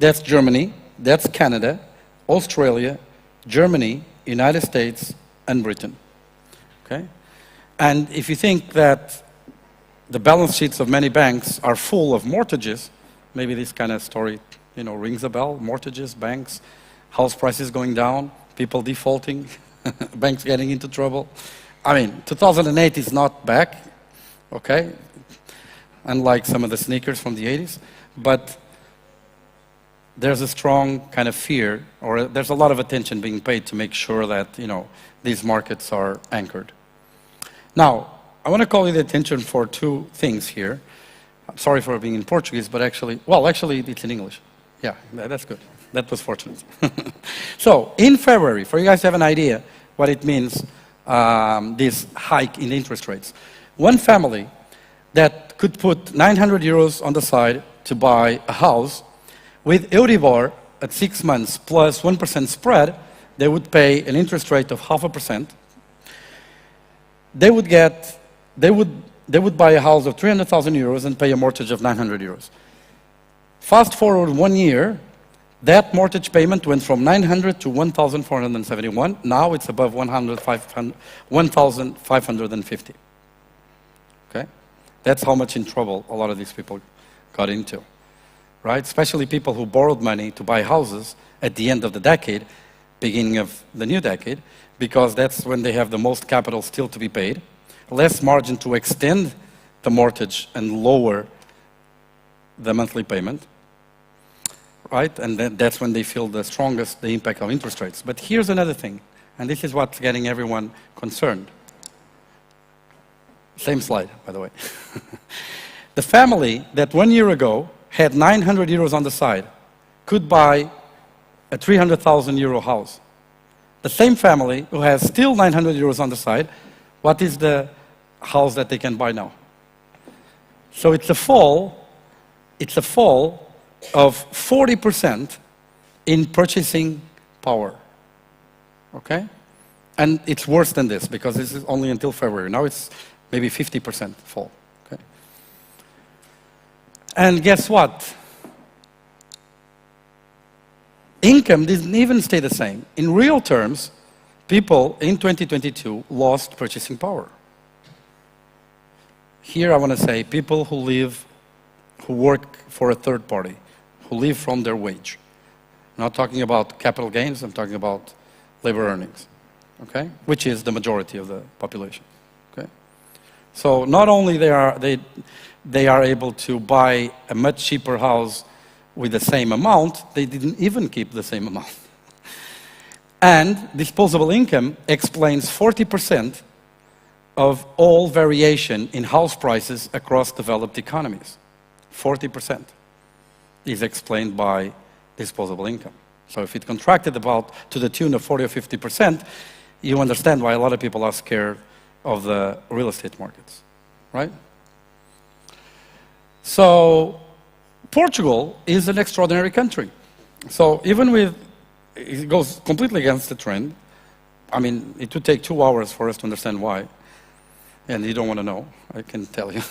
That's Germany, that's Canada, Australia, Germany, United States, and Britain. Okay? And if you think that the balance sheets of many banks are full of mortgages. Maybe this kind of story, rings a bell. Mortgages, banks, house prices going down, people defaulting, banks getting into trouble. I mean, 2008 is not back, okay? Unlike some of the sneakers from the 80s. But there's a strong kind of fear, or there's a lot of attention being paid to make sure that, these markets are anchored. Now, I want to call your attention for two things here. I'm sorry for being in Portuguese, but actually it's in English. Yeah, that's good. That was fortunate. So, in February, for you guys to have an idea what it means, this hike in interest rates. One family that could put 900 euros on the side to buy a house, with Euribor at 6 months plus 1% spread, they would pay an interest rate of 0.5%. They would buy a house of 300,000 euros and pay a mortgage of 900 euros. Fast forward 1 year, that mortgage payment went from 900 to 1,471. Now it's above 1,550. Okay? That's how much in trouble a lot of these people got into. Right? Especially people who borrowed money to buy houses at the end of the decade, beginning of the new decade, because that's when they have the most capital still to be paid, less margin to extend the mortgage and lower the monthly payment, right? And that's when they feel the strongest the impact of interest rates. But here's another thing, and this is what's getting everyone concerned. Same slide, by the way. The family that 1 year ago had 900 euros on the side could buy a 300,000 euro house. The same family who has still 900 euros on the side, what is the house that they can buy now? So it's a fall of 40% in purchasing power. Okay? And it's worse than this because this is only until February. Now it's maybe 50% fall. Okay? And guess what? Income didn't even stay the same. In real terms, people in 2022 lost purchasing power. Here I want to say people who work for a third party, who live from their wage. I'm not talking about capital gains, I'm talking about labor earnings, okay? Which is the majority of the population, okay? So not only they are able to buy a much cheaper house with the same amount, they didn't even keep the same amount. And disposable income explains 40% of all variation in house prices across developed economies. 40% is explained by disposable income. So if it contracted about to the tune of 40 or 50%, you understand why a lot of people are scared of the real estate markets, right? So Portugal is an extraordinary country. So even with, it goes completely against the trend. I mean, it would take 2 hours for us to understand why. And you don't want to know, I can tell you.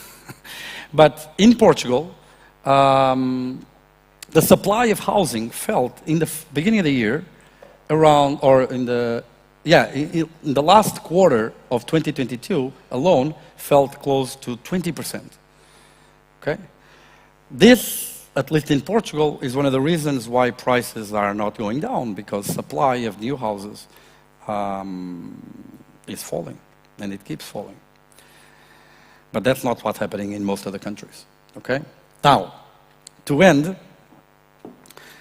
But in Portugal, the supply of housing fell in the beginning of the year around, or in the last quarter of 2022 alone, fell close to 20%. Okay? This, at least in Portugal, is one of the reasons why prices are not going down, because supply of new houses is falling, and it keeps falling. But that's not what's happening in most other countries, okay? Now, to end,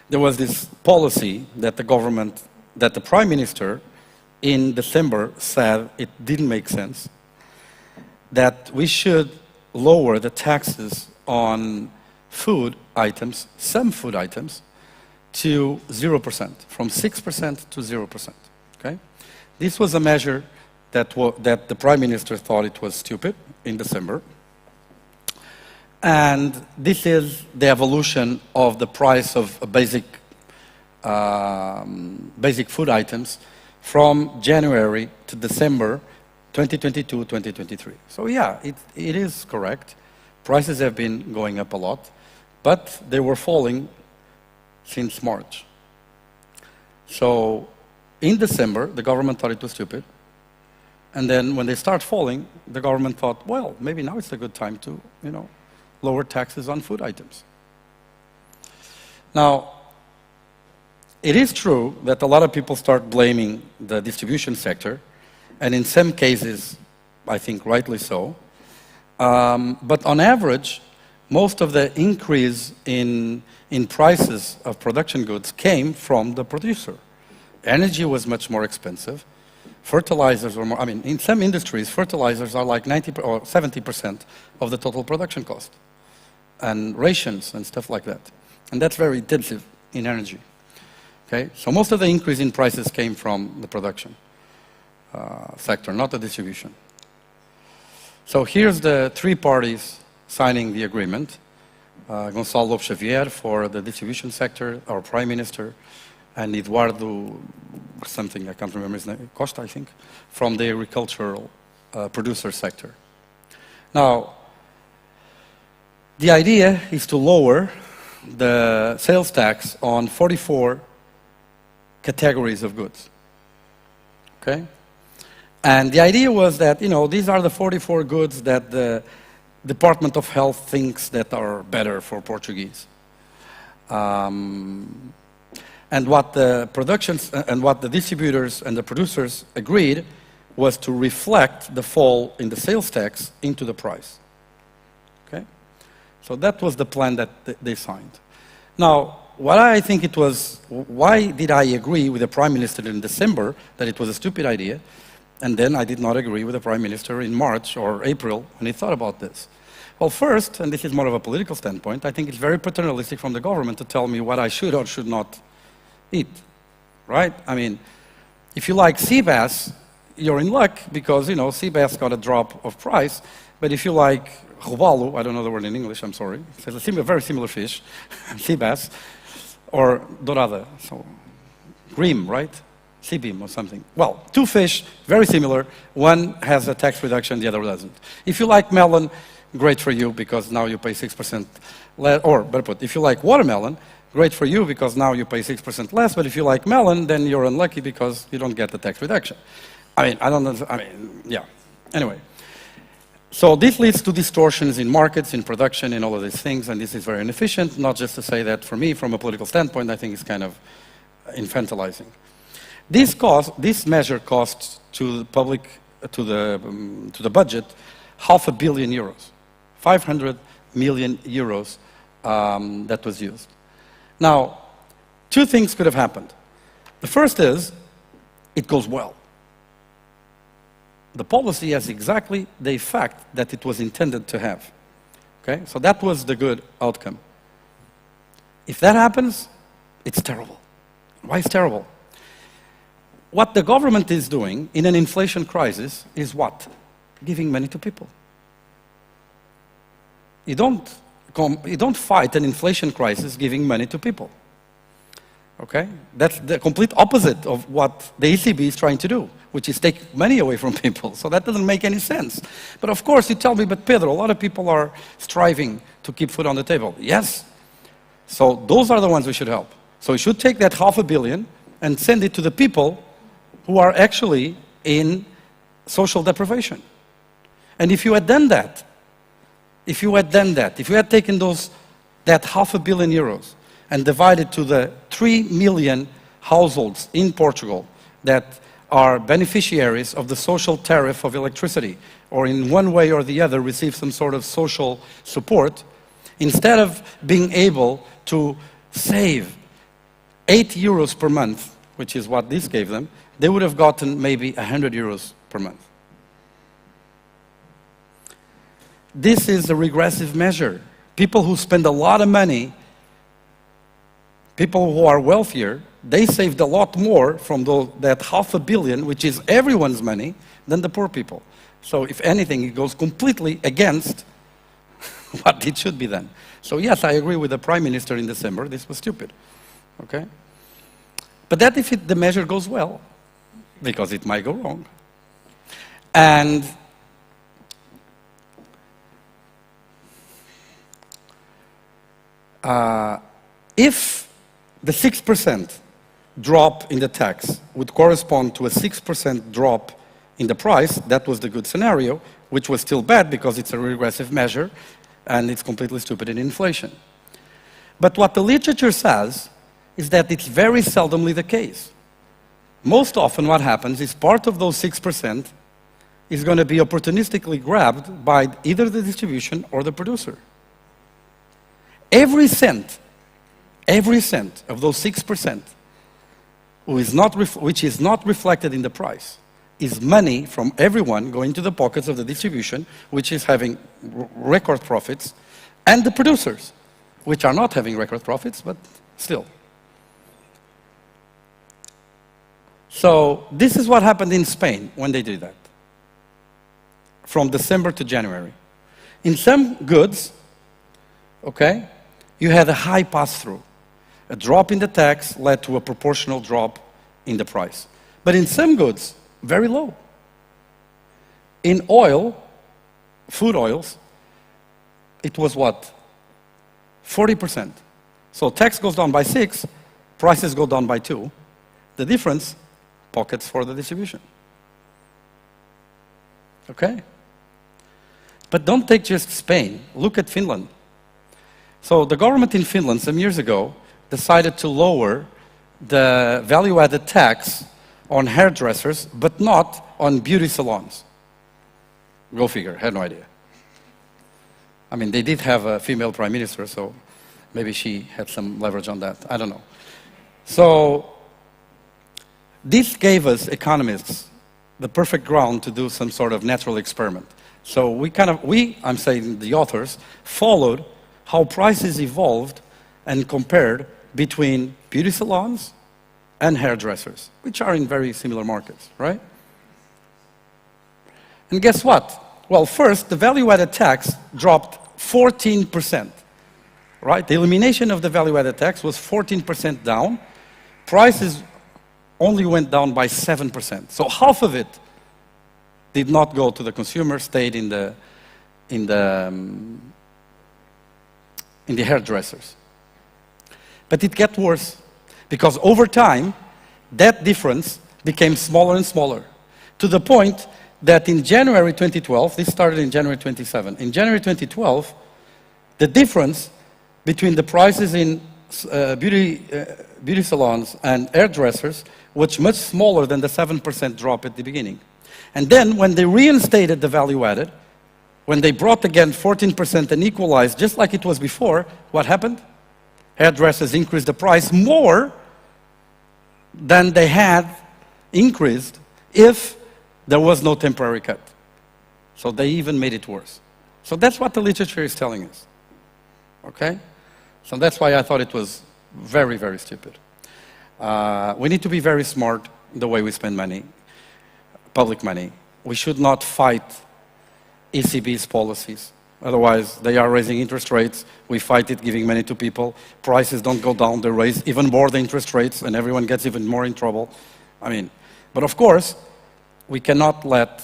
there was this policy that the government, that the Prime Minister in December said it didn't make sense, that we should lower the taxes on food items, some food items, to 0%, from 6% to 0%, okay? This was a measure that the Prime Minister thought it was stupid in December. And this is the evolution of the price of basic food items from January to December 2022, 2023. So yeah, it is correct. Prices have been going up a lot, but they were falling since March. So in December, the government thought it was stupid. And then when they start falling, the government thought, well, maybe now it's a good time to, lower taxes on food items. Now, it is true that a lot of people start blaming the distribution sector, and in some cases, I think rightly so. But on average, most of the increase in prices of production goods came from the producer. Energy was much more expensive. Fertilizers were more, in some industries, fertilizers are like 90 or 70% of the total production cost. And rations and stuff like that. And that's very intensive in energy. Okay? So most of the increase in prices came from the production sector, not the distribution. So here's the three parties signing the agreement. Gonçalo Xavier for the distribution sector, our Prime Minister, and Eduardo something, I can't remember his name, Costa, I think, from the agricultural producer sector. Now, the idea is to lower the sales tax on 44 categories of goods. Okay? And the idea was that, these are the 44 goods that the Department of Health thinks that are better for Portuguese. And what the productions and what the distributors and the producers agreed was to reflect the fall in the sales tax into the price. Okay? So that was the plan that they signed. Now, what I think it was, why did I agree with the Prime Minister in December that it was a stupid idea, and then I did not agree with the Prime Minister in March or April when he thought about this? Well, first, and this is more of a political standpoint, I think it's very paternalistic from the government to tell me what I should or should not eat, right? If you like sea bass, you're in luck because, sea bass got a drop of price, but if you like robalo, I don't know the word in English, I'm sorry, it's a very similar fish, sea bass, or dorada, so bream, right? Sea beam or something. Well, two fish, very similar. One has a tax reduction, the other doesn't. If you like melon, great for you because now you pay 6% less, or better put, if you like watermelon, great for you because now you pay 6% less, but if you like melon, then you're unlucky because you don't get the tax reduction. Yeah. Anyway. So this leads to distortions in markets, in production, in all of these things, and this is very inefficient, not just to say that for me, from a political standpoint, I think it's kind of infantilizing. This measure costs to the public, to the budget, €500 million, 500 million euros that was used. Now, two things could have happened. The first is, it goes well. The policy has exactly the effect that it was intended to have. Okay? So that was the good outcome. If that happens, it's terrible. Why is it terrible? What the government is doing in an inflation crisis is what? Giving money to people. You don't fight an inflation crisis giving money to people. Okay? That's the complete opposite of what the ECB is trying to do, which is take money away from people. So that doesn't make any sense. But of course, you tell me, but Pedro, a lot of people are striving to keep food on the table. Yes. So those are the ones we should help. So we should take that $500 million and send it to the people who are actually in social deprivation. And if you had done that, if you had taken that €500 million and divided to the 3 million households in Portugal that are beneficiaries of the social tariff of electricity, or in one way or the other receive some sort of social support, instead of being able to save €8 per month, which is what this gave them, they would have gotten maybe €100 per month. This is a regressive measure. People who spend a lot of money, people who are wealthier, they saved a lot more from that $500 million, which is everyone's money, than the poor people. So if anything, it goes completely against what it should be done. So yes, I agree with the Prime Minister in December, this was stupid. Okay? But that if the measure goes well, because it might go wrong. And if the 6% drop in the tax would correspond to a 6% drop in the price, that was the good scenario, which was still bad because it's a regressive measure and it's completely stupid in inflation. But what the literature says is that it's very seldomly the case. Most often what happens is part of those 6% is going to be opportunistically grabbed by either the distribution or the producer. Every cent of those 6% which is not reflected in the price is money from everyone going to the pockets of the distribution, which is having record profits, and the producers, which are not having record profits, but still. So this is what happened in Spain when they did that, from December to January. In some goods, okay, you had a high pass-through. A drop in the tax led to a proportional drop in the price. But in some goods, very low. In oil, food oils, it was what? 40%. So tax goes down by 6, prices go down by 2. The difference, pockets for the distribution. Okay? But don't take just Spain. Look at Finland. So the government in Finland some years ago decided to lower the value-added tax on hairdressers, but not on beauty salons. Go figure, had no idea. I mean, they did have a female prime minister, so maybe she had some leverage on that. I don't know. So this gave us, economists, the perfect ground to do some sort of natural experiment. So I'm saying the authors, followed how prices evolved and compared between beauty salons and hairdressers, which are in very similar markets, right? And guess what? Well, first, the value-added tax dropped 14%, right? The elimination of the value-added tax was 14% down. Prices only went down by 7%. So half of it did not go to the consumer, stayed in the hairdressers. But it got worse, because over time, that difference became smaller and smaller, to the point that in January 2012, this started in January 27, in January 2012, the difference between the prices in beauty salons and hairdressers was much smaller than the 7% drop at the beginning. And then when they reinstated the value added, when they brought again 14% and equalized just like it was before, what happened? Hairdressers increased the price more than they had increased if there was no temporary cut. So they even made it worse. So that's what the literature is telling us. Okay? So that's why I thought it was very, very stupid. We need to be very smart in the way we spend money, public money. We should not fight ECB's policies. Otherwise, they are raising interest rates. We fight it, giving money to people. Prices don't go down. They raise even more the interest rates, and everyone gets even more in trouble. I mean, but of course, we cannot let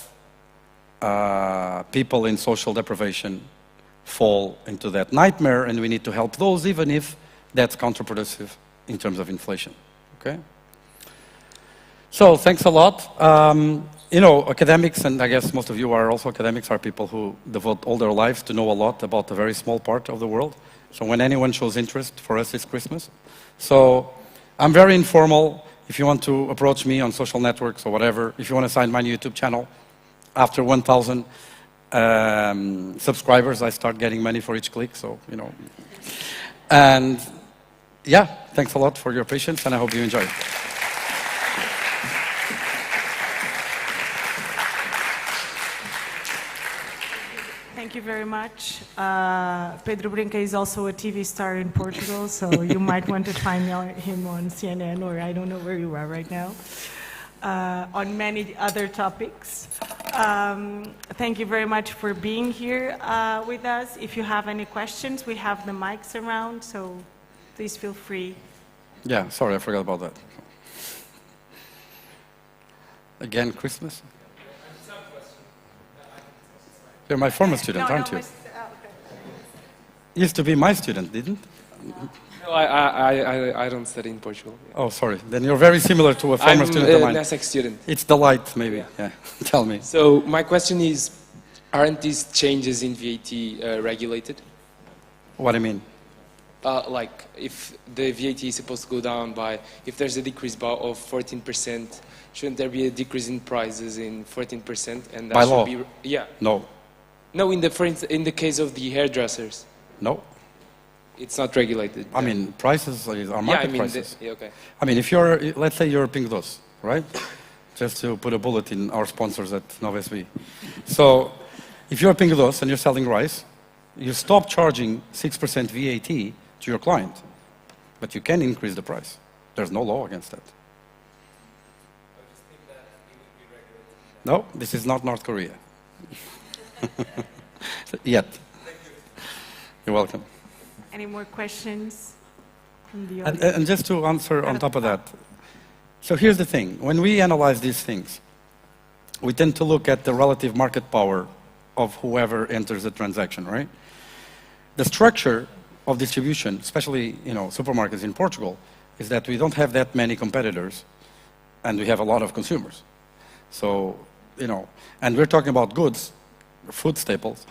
people in social deprivation fall into that nightmare, and we need to help those, even if that's counterproductive in terms of inflation. Okay? So, thanks a lot. You know, academics, and I guess most of you are also academics, are people who devote all their lives to know a lot about a very small part of the world. So when anyone shows interest, for us it's Christmas. So I'm very informal. If you want to approach me on social networks or whatever, if you want to sign my YouTube channel, after 1,000 subscribers, I start getting money for each click, so, you know. And yeah, thanks a lot for your patience, and I hope you enjoy it. Thank you very much. Pedro Brinca is also a TV star in Portugal, so you might want to find him on CNN, or I don't know where you are right now, on many other topics. Thank you very much for being here with us. If you have any questions, we have the mics around, so please feel free. Yeah, sorry, I forgot about that. Again, Christmas? You're my former student, aren't you? Okay. Used to be my student, didn't? No, I don't study in Portugal. Oh, sorry. Then you're very similar to a former I'm student of a mine. NASEC student. It's the light, maybe. Yeah. Tell me. So my question is, aren't these changes in VAT regulated? What do you mean? Like, if the VAT is supposed to go down by, if there's a decrease of 14%, shouldn't there be a decrease in prices in 14%? And that By should law? be, yeah. No. No, in the case of the hairdressers, No. it's not regulated. I mean, prices are market prices. okay. I mean, if you're, let's say you're Pingdos, right? Just to put a bullet in our sponsors at NovSB. So, if you're Pingdos and you're selling rice, you stop charging 6% VAT to your client, but you can increase the price. There's no law against that. No, this is not North Korea. Yet. You're welcome. Any more questions from the audience? And just to answer on top of that, so here's the thing. When we analyze these things, we tend to look at the relative market power of whoever enters the transaction, right? The structure of distribution, especially, supermarkets in Portugal, is that we don't have that many competitors, and we have a lot of consumers. So, and we're talking about goods, food staples,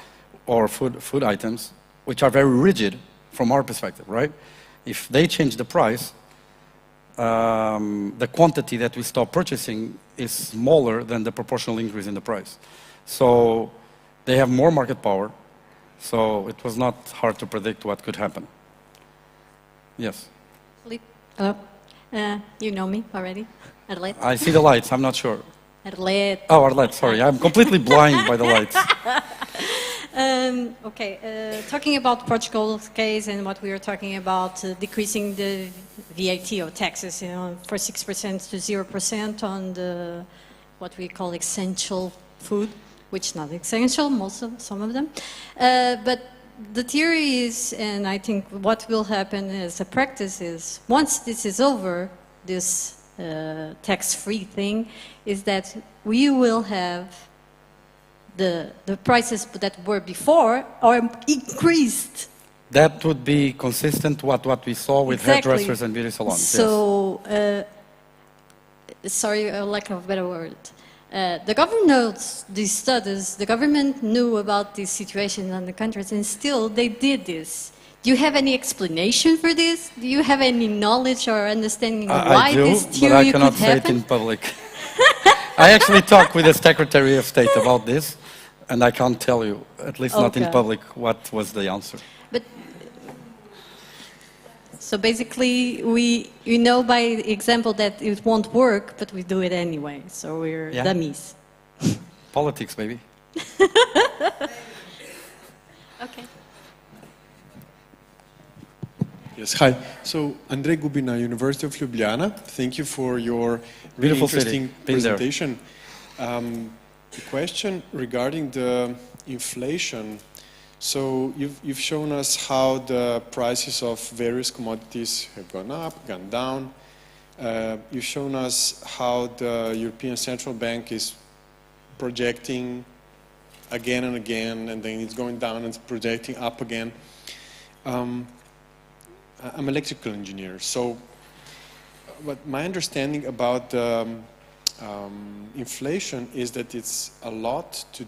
or food items, which are very rigid from our perspective, right? If they change the price, the quantity that we stop purchasing is smaller than the proportional increase in the price. So they have more market power, so it was not hard to predict what could happen. Yes? Hello. You know me already, Arlette. I see the lights, I'm not sure. Arlette. Oh, Arlette, sorry, I'm completely blind by the lights. Okay, talking about Portugal's case and what we were talking about, decreasing the VAT or taxes, for 6% to 0% on the what we call essential food, which is not essential, some of them. But the theory is, and I think what will happen as a practice is, once this is over, this tax-free thing, is that we will have the prices that were before are increased. That would be consistent with what we saw with hairdressers and beauty salons. So, sorry, lack of a better word. The government knows these studies, the government knew about these situations in the countries, and still they did this. Do you have any explanation for this? Do you have any knowledge or understanding of why this theory could happen? But I cannot say it in public. I actually talked with the Secretary of State about this, and I can't tell you, at least not in public, what was the answer. But so basically, we know by example that it won't work, but we do it anyway. So we're dummies. Politics, baby. Okay. Yes, hi. So, Andrei Gubina, University of Ljubljana. Thank you for your really Beautiful interesting city. Been there. presentation. The question regarding the inflation. So, you've shown us how the prices of various commodities have gone up, gone down. You've shown us how the European Central Bank is projecting again and again, and then it's going down and it's projecting up again. I'm an electrical engineer, so but my understanding about inflation is that it's has a lot to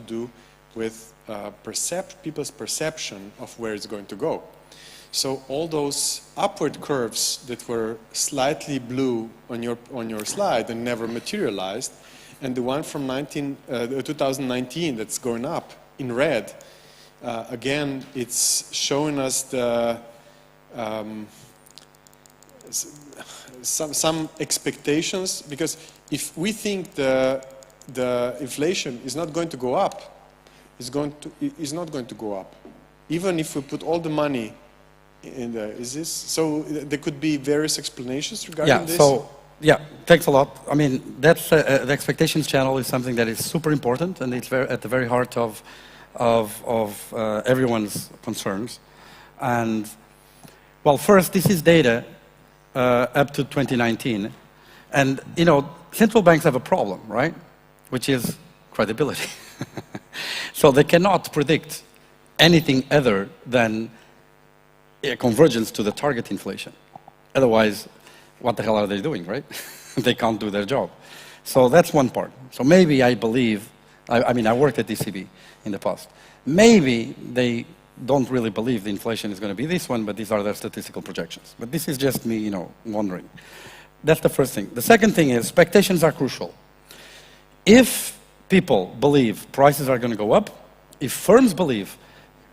do with people's perception of where it's going to go. So all those upward curves that were slightly blue on your slide and never materialized, and the one from 2019 that's going up in red, again, it's showing us the some expectations, because if we think the inflation is not going to go up, is not going to go up, even if we put all the money in there. Is this so? There could be various explanations regarding this. Yeah, thanks a lot. I mean, that's the expectations channel is something that is super important, and it's at the very heart of everyone's concerns. And well, first, this is data up to 2019. And, central banks have a problem, right? Which is credibility. So they cannot predict anything other than a convergence to the target inflation. Otherwise, what the hell are they doing, right? They can't do their job. So that's one part. So maybe I believe, I mean, I worked at ECB in the past. Maybe they don't really believe the inflation is going to be this one, but these are their statistical projections. But this is just me, you know, wondering. That's the first thing. The second thing is expectations are crucial. If people believe prices are going to go up, if firms believe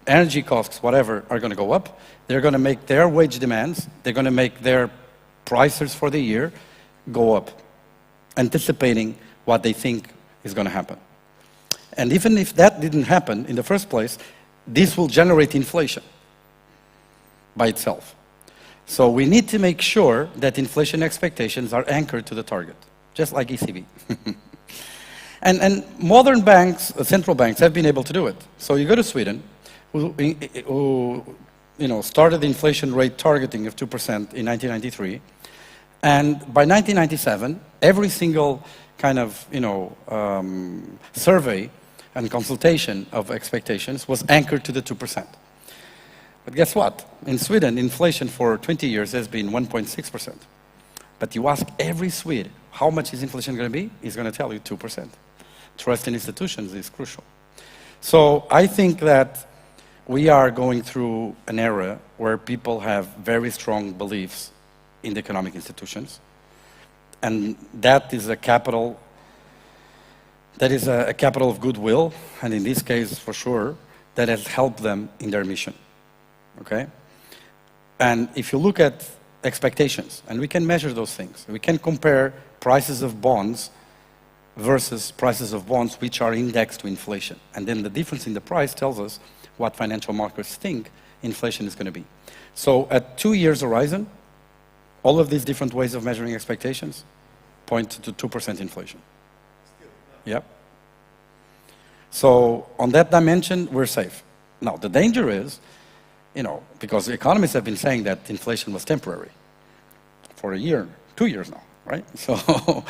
energy costs, whatever, are going to go up, they're going to make their wage demands, they're going to make their prices for the year go up, anticipating what they think is going to happen. And even if that didn't happen in the first place, this will generate inflation by itself. So we need to make sure that inflation expectations are anchored to the target, just like ECB. And modern banks, central banks, have been able to do it. So you go to Sweden, who you know, started the inflation rate targeting of 2% in 1993, and by 1997, every single kind of, you know, survey and consultation of expectations was anchored to the 2%. But guess what? In Sweden, inflation for 20 years has been 1.6%. But you ask every Swede, how much is inflation going to be? He's going to tell you 2%. Trust in institutions is crucial. So I think that we are going through an era where people have very strong beliefs in the economic institutions. And that is a capital, a capital of goodwill, and in this case, for sure, that has helped them in their mission. Okay? And if you look at expectations, and we can measure those things, we can compare prices of bonds versus prices of bonds which are indexed to inflation. And then the difference in the price tells us what financial markets think inflation is going to be. So at 2 years horizon, all of these different ways of measuring expectations point to 2% inflation. Yep. So on that dimension, we're safe. Now, the danger is, you know, because economists have been saying that inflation was temporary for a year, 2 years now, right? So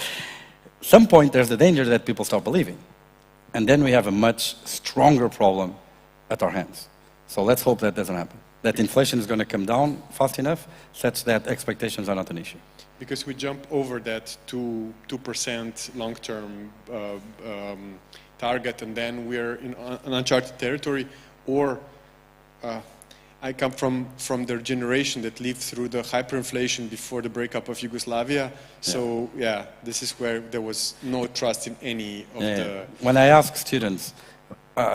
some point there's the danger that people stop believing. And then we have a much stronger problem at our hands. So let's hope that doesn't happen. That inflation is going to come down fast enough such that expectations are not an issue. Because we jump over that 2% long-term target, and then we're in an uncharted territory. Or I come from their generation that lived through the hyperinflation before the breakup of Yugoslavia. So yeah, this is where there was no trust in any of the... When I ask students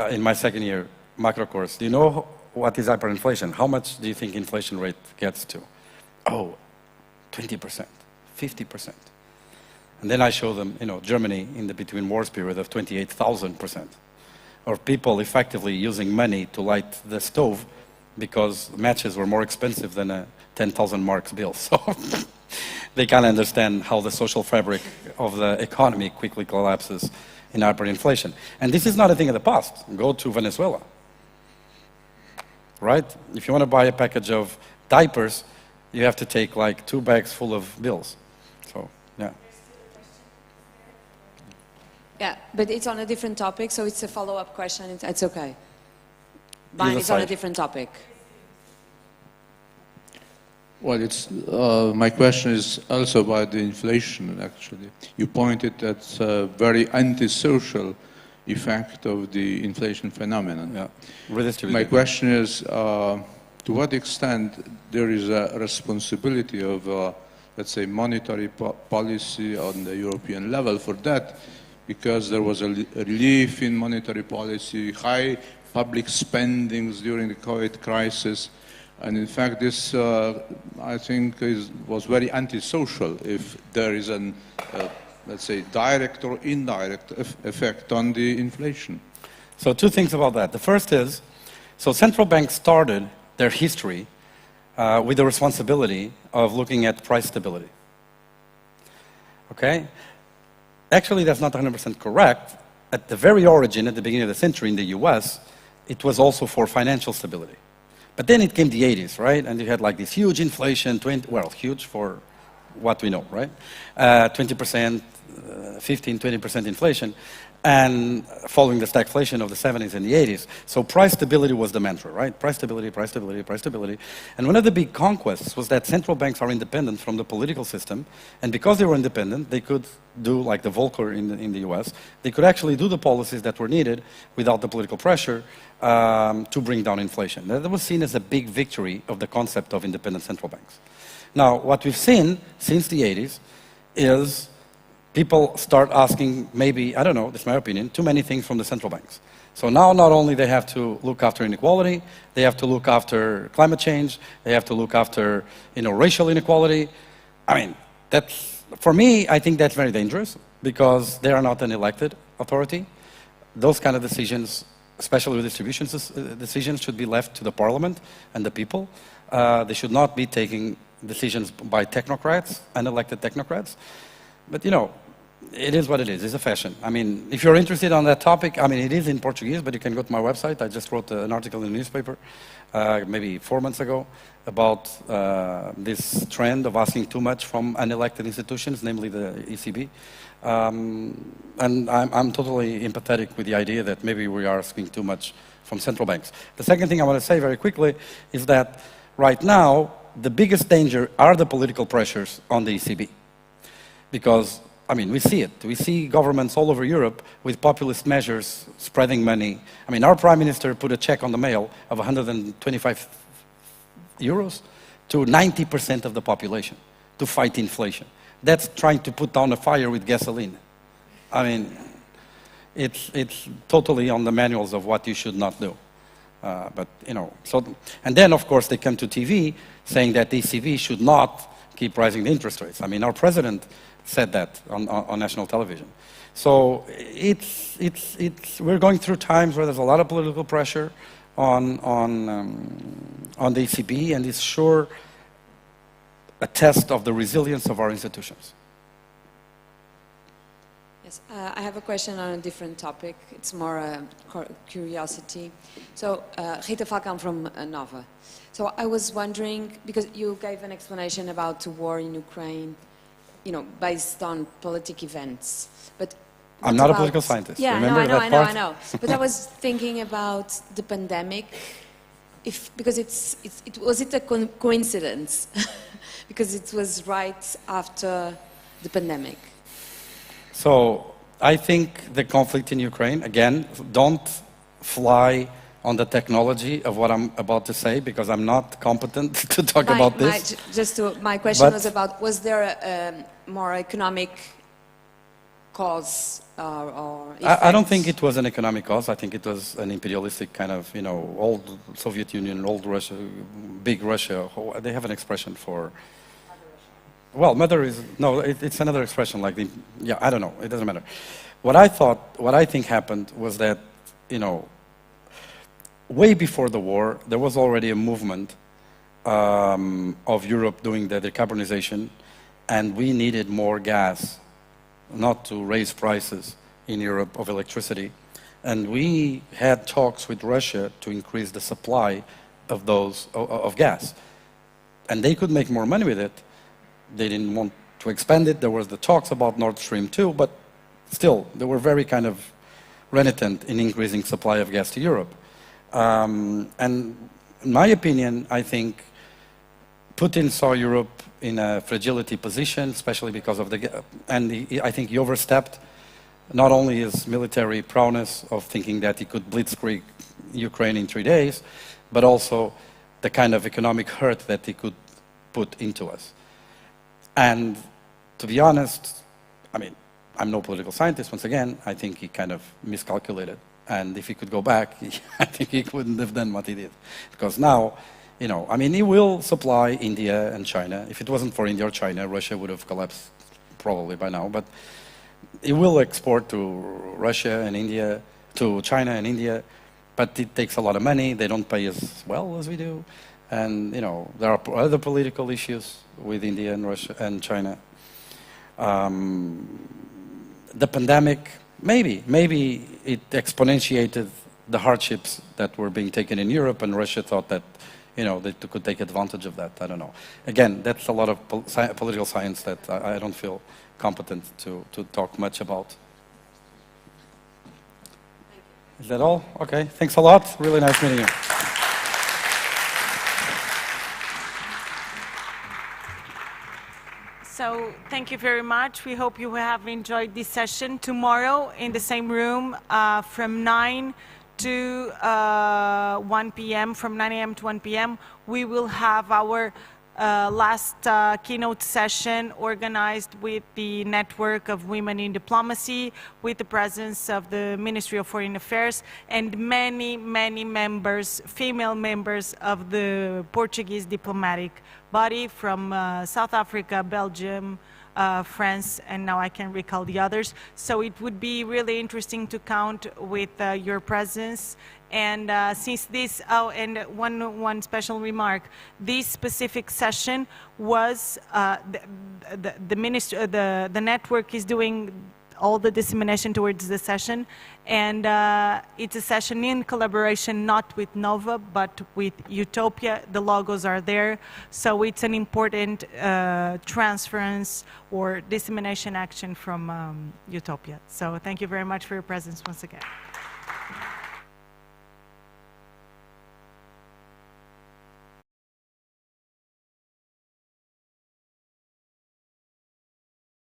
in my second year macro course, do you know what is hyperinflation? How much do you think inflation rate gets to? Oh, 20%, 50%. And then I show them, you know, Germany in the between wars period of 28,000%. Or people effectively using money to light the stove because matches were more expensive than a 10,000 marks bill. So they can't understand how the social fabric of the economy quickly collapses in hyperinflation. And this is not a thing of the past. Go to Venezuela. Right? If you want to buy a package of diapers, you have to take like 2 bags full of bills. So, yeah. Yeah, but it's on a different topic, so it's a follow-up question. It's okay. Mine is on a different topic. Well, it's, my question is also about the inflation, actually. You pointed at a very antisocial effect of the inflation phenomenon. Yeah. Redistributed. My question is, to what extent there is a responsibility of, let's say, monetary policy on the European level for that, because there was a relief in monetary policy, high public spendings during the COVID crisis, and in fact this, I think, was very antisocial if there is an let's say, direct or indirect effect on the inflation. So 2 things about that. The first is, so central banks started their history with the responsibility of looking at price stability. Okay? Actually, that's not 100% correct. At the very origin, at the beginning of the century in the US, it was also for financial stability. But then it came the 80s, right? And you had like this huge inflation, well, huge for what we know, right? 20%, 15, 20% inflation, and following the stagflation of the 70s and the 80s. So price stability was the mantra, right? Price stability, price stability, price stability. And one of the big conquests was that central banks are independent from the political system, and because they were independent, they could do, like the Volcker in the US, they could actually do the policies that were needed without the political pressure to bring down inflation. That was seen as a big victory of the concept of independent central banks. Now, what we've seen since the 80s is people start asking, maybe, I don't know, this is my opinion, too many things from the central banks. So now not only they have to look after inequality, they have to look after climate change, they have to look after, racial inequality. I mean, that's, for me, I think that's very dangerous because they are not an elected authority. Those kind of decisions, especially redistribution decisions, should be left to the parliament and the people. They should not be taking decisions by technocrats, unelected technocrats. But, it is what it is. It's a fashion. I mean, if you're interested on that topic, I mean, it is in Portuguese, but you can go to my website. I just wrote an article in the newspaper maybe 4 months ago about this trend of asking too much from unelected institutions, namely the ECB. And I'm totally empathetic with the idea that maybe we are asking too much from central banks. The second thing I want to say very quickly is that right now, the biggest danger are the political pressures on the ECB. Because, I mean, we see it. We see governments all over Europe with populist measures spreading money. I mean, our prime minister put a check on the mail of 125 euros to 90% of the population to fight inflation. That's trying to put down a fire with gasoline. I mean, it's totally on the manuals of what you should not do. But, so, and then, of course, they come to TV saying that the ECB should not keep rising the interest rates. I mean, our president said that on national television. So we're going through times where there's a lot of political pressure on the ECB, and it's sure a test of the resilience of our institutions. Yes, I have a question on a different topic. It's more a curiosity. So, Rita Falcão from Nova. So I was wondering, because you gave an explanation about the war in Ukraine, based on political events. But I'm not a political scientist. Yeah, Remember I know. But I was thinking about the pandemic, because was it a coincidence? Because it was right after the pandemic. So I think the conflict in Ukraine, again, don't fly on the technology of what I'm about to say, because I'm not competent to talk about this. My question was about, was there a more economic cause or effect? I don't think it was an economic cause. I think it was an imperialistic kind of, old Soviet Union, old Russia, big Russia. They have an expression for... Well, mother is... No, it's another expression like the... Yeah, I don't know. It doesn't matter. What I think happened was that, way before the war, there was already a movement of Europe doing the decarbonization, and we needed more gas, not to raise prices in Europe of electricity. And we had talks with Russia to increase the supply of gas. And they could make more money with it. They didn't want to expand it. There was the talks about Nord Stream 2, but still, they were very kind of reticent in increasing supply of gas to Europe. And in my opinion, I think Putin saw Europe in a fragility position, especially because of I think he overstepped not only his military prowess of thinking that he could blitzkrieg Ukraine in 3 days, but also the kind of economic hurt that he could put into us. And to be honest, I mean, I'm no political scientist, once again, I think he kind of miscalculated. And if he could go back, I think he wouldn't have done what he did. Because now, I mean, he will supply India and China. If it wasn't for India or China, Russia would have collapsed probably by now. But he will export to Russia and India, to China and India. But it takes a lot of money. They don't pay as well as we do. And, there are other political issues with India and Russia and China. The pandemic... Maybe it exponentiated the hardships that were being taken in Europe, and Russia thought that, they could take advantage of that. I don't know. Again, that's a lot of political science that I don't feel competent to talk much about. Is that all? Okay, thanks a lot. Really nice meeting you. So thank you very much. We hope you have enjoyed this session. Tomorrow in the same room from 9 to 1 p.m., from 9 a.m. to 1 p.m., we will have our last keynote session organized with the Network of Women in Diplomacy, with the presence of the Ministry of Foreign Affairs and many, many members, female members of the Portuguese diplomatic body from South Africa, Belgium, France, and now I can recall the others. So it would be really interesting to count with your presence. And since this, and one special remark, this specific session was the network is doing all the dissemination towards the session, and it's a session in collaboration not with Nova but with Utopia. The logos are there, so it's an important transference or dissemination action from Utopia. So thank you very much for your presence once again.